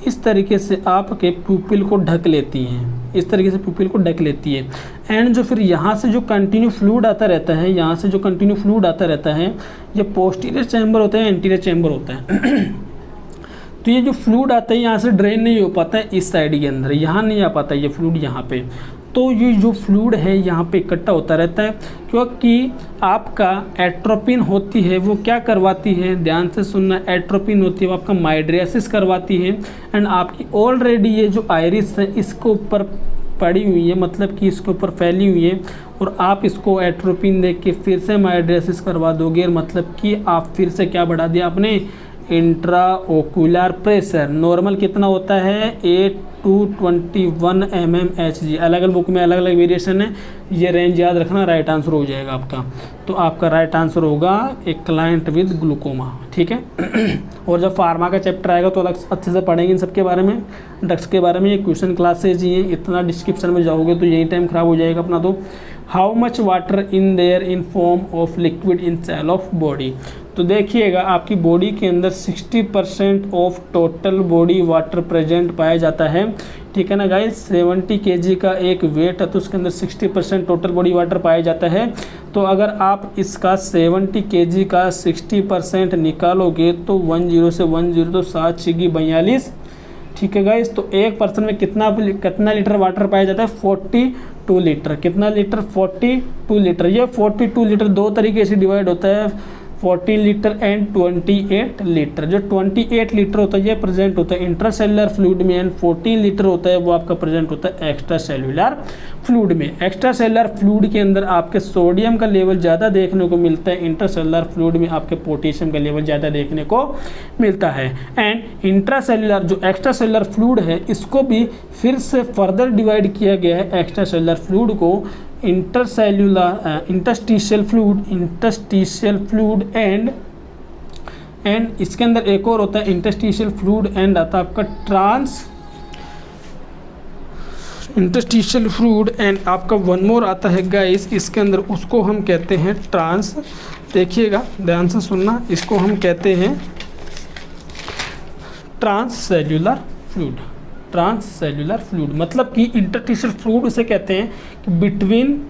S1: इस तरीके से आपके प्यूपिल को ढक लेती हैं, इस तरीके से प्यूपिल को ढक लेती है। एंड जो फिर यहाँ से जो कंटिन्यू फ्लूइड आता रहता है, यहाँ से जो कंटिन्यू फ्लूइड आता रहता है, ये पोस्टीरियर चैम्बर होता है, एंटीरियर चैम्बर होता है। तो ये जो फ्लूइड आता है यहाँ से ड्रेन नहीं हो पाता है इस साइड के अंदर, यहाँ नहीं आ पाता ये फ्लूइड यहाँ पे। तो ये जो फ्लूइड है यहाँ पे इकट्ठा होता रहता है, क्योंकि आपका एट्रोपिन होती है वो क्या करवाती है, ध्यान से सुनना, एट्रोपिन होती है वो आपका माइड्रियासिस करवाती है। एंड आपकी ऑलरेडी ये जो आइरिस है इसके ऊपर पड़ी हुई है, मतलब कि इसके ऊपर फैली हुई है, और आप इसको एट्रोपिन देख के फिर से माइड्रियासिस करवा दोगे, मतलब कि आप फिर से क्या बढ़ा दिया आपने, इंट्रा ओकुलर प्रेशर। नॉर्मल कितना होता है? 8 to 21 mmHg। अलग अलग बुक में अलग अलग वेरिएशन है, ये रेंज याद रखना, राइट आंसर हो जाएगा आपका। तो आपका राइट आंसर होगा एक क्लाइंट विद ग्लूकोमा। ठीक है। और जब फार्मा का चैप्टर आएगा तो अलग अच्छे से पढ़ेंगे इन सब के बारे में, ड्रग्स के बारे में। ये क्वेश्चन क्लासेज ही हैं, इतना डिस्क्रिप्शन में जाओगे तो यही टाइम खराब हो जाएगा अपना। तो how much water in there in form of liquid in cell of body. तो देखिएगा आपकी बॉडी के अंदर 60% of total body water present पाया जाता है, ठीक है ना गाइस। 70 kg का एक वेट है तो उसके अंदर 60% टोटल बॉडी वाटर पाया जाता है। तो अगर आप इसका 70 kg का 60% निकालोगे तो 10 से 10 तो 7 6 42, ठीक है गाइस। तो एक पर्सन में कितना लीटर वाटर पाया जाता है, 42 लीटर। कितना लीटर, 42 लीटर। ये 42 लीटर दो तरीके से डिवाइड होता है, 40 लीटर एंड 28 लीटर। जो 28 लीटर होता है ये प्रेजेंट होता है इंट्रासेलुलर फ्लूइड में, एंड 14 लीटर होता है वो आपका प्रेजेंट होता है एक्स्ट्रा सेलुलर फ्लूइड में। एक्स्ट्रा सेलुलर फ्लूइड के अंदर आपके सोडियम का लेवल ज़्यादा देखने को मिलता है, इंट्रासेलुलर फ्लूइड में आपके पोटेशियम का लेवल ज़्यादा देखने को मिलता है। एंड इंट्रासेलुलर जो एक्स्ट्रा सेलुलर फ्लूइड है इसको भी फिर से फर्दर डिवाइड किया गया है, एक्स्ट्रा सेलुलर फ्लूइड को इंटरस्टिशियल फ्लूइड एंड इसके अंदर एक और होता है इंटरस्टिशियल फ्लूइड एंड आता है आपका इंटरस्टिशियल फ्लूइड एंड आपका वन मोर आता है गाइस इसके अंदर, उसको हम कहते हैं ट्रांस। देखिएगा ध्यान से सुनना, इसको हम कहते हैं ट्रांससेल्युलर फ्लूइड। ट्रांससेल्युलर फ्लूइड मतलब कि इंटरस्टिशियल फ्लूइड उसे कहते हैं कि बिटवीन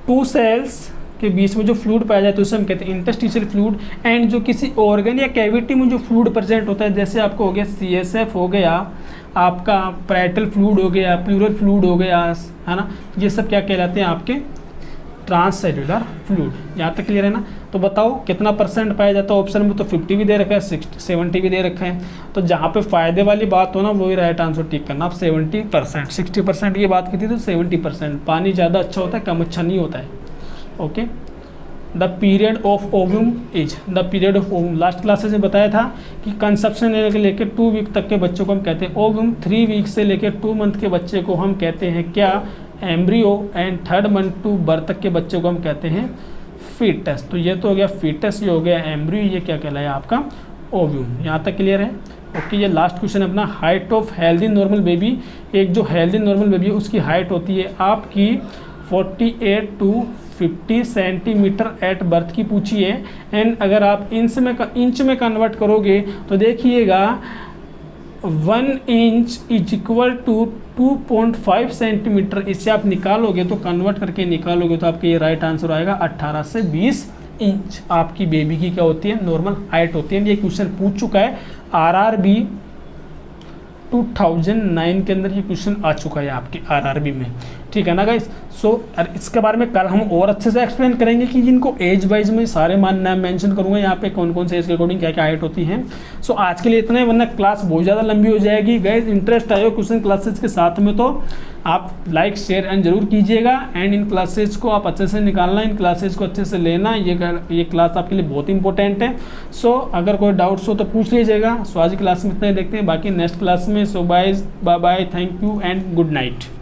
S1: टू सेल्स के बीच में जो फ्लूइड पाया जाता है उसे हम कहते हैं इंटरस्टिशियल फ्लूइड। एंड जो किसी ऑर्गन या कैविटी में जो फ्लूइड प्रेजेंट होता है, जैसे आपको हो गया CSF हो गया, आपका पैरेटल फ्लूइड हो गया, प्लूरल फ्लूइड हो गया, है ना, ये सब क्या कहलाते हैं आपके ट्रांससेल्युलर फ्लूइड। यहाँ तक क्लियर है ना। तो बताओ कितना परसेंट पाया जाता है, ऑप्शन में तो 50 भी दे रखा है, 70 भी दे रखा है। तो जहाँ पे फायदे वाली बात हो ना वही राइट आंसर टिक करना। आप 70%, 60% की बात की थी तो 70%। पानी ज़्यादा अच्छा होता है, कम अच्छा नहीं होता है। Okay. The period of ovum is, the period of ovum last classes में बताया था कि कंसेप्शन लेकर 2 वीक तक के बच्चों को हम कहते हैं ओव्यूम, 3 वीक से लेकर 2 मंथ के बच्चे को हम कहते हैं क्या, embryo, and 3rd month to birth तक के बच्चे को हम कहते हैं फीटस। तो ये तो हो गया फीटस, ये हो गया एम्ब्रियो, ये क्या कहलाया आपका ओव्यूम। यहाँ तक क्लियर है। ओके। ये लास्ट क्वेश्चन अपना, height of healthy normal baby. एक जो हेल्दी नॉर्मल बेबी है उसकी हाइट होती है आपकी 48 to 50 सेंटीमीटर एट बर्थ की पूछी है। एंड अगर आप इंच में कन्वर्ट करोगे तो देखिएगा 1 inch is equal to 2.5 centimetre. इससे आप निकालोगे तो कन्वर्ट करके निकालोगे तो आपका ये राइट आंसर आएगा 18 से 20 इंच आपकी बेबी की क्या होती है, नॉर्मल हाइट होती है। ये क्वेश्चन पूछ चुका है RRB 2009 के अंदर, ये क्वेश्चन आ चुका है आपके RRB में, ठीक है ना गाइस। सो इसके बारे में कल हम और अच्छे से एक्सप्लेन करेंगे कि इनको एज वाइज में सारे नाम मेंशन करूंगा यहाँ पे, कौन कौन से एज के अकॉर्डिंग क्या क्या हाइट होती है। सो आज के लिए इतना ही, वरना क्लास बहुत ज़्यादा लंबी हो जाएगी गाइस। इंटरेस्ट आए हो क्वेश्चन क्लासेज के साथ में तो आप लाइक शेयर एंड जरूर कीजिएगा। एंड इन क्लासेज को आप अच्छे से निकालना, इन क्लासेज को अच्छे से लेना, ये क्लास आपके लिए बहुत इंपॉर्टेंट है। सो अगर कोई डाउट्स हो तो पूछ लीजिएगा। सो आज की क्लास में इतना ही, देखते हैं बाकी नेक्स्ट क्लास में। So bye bye, thank you and good night.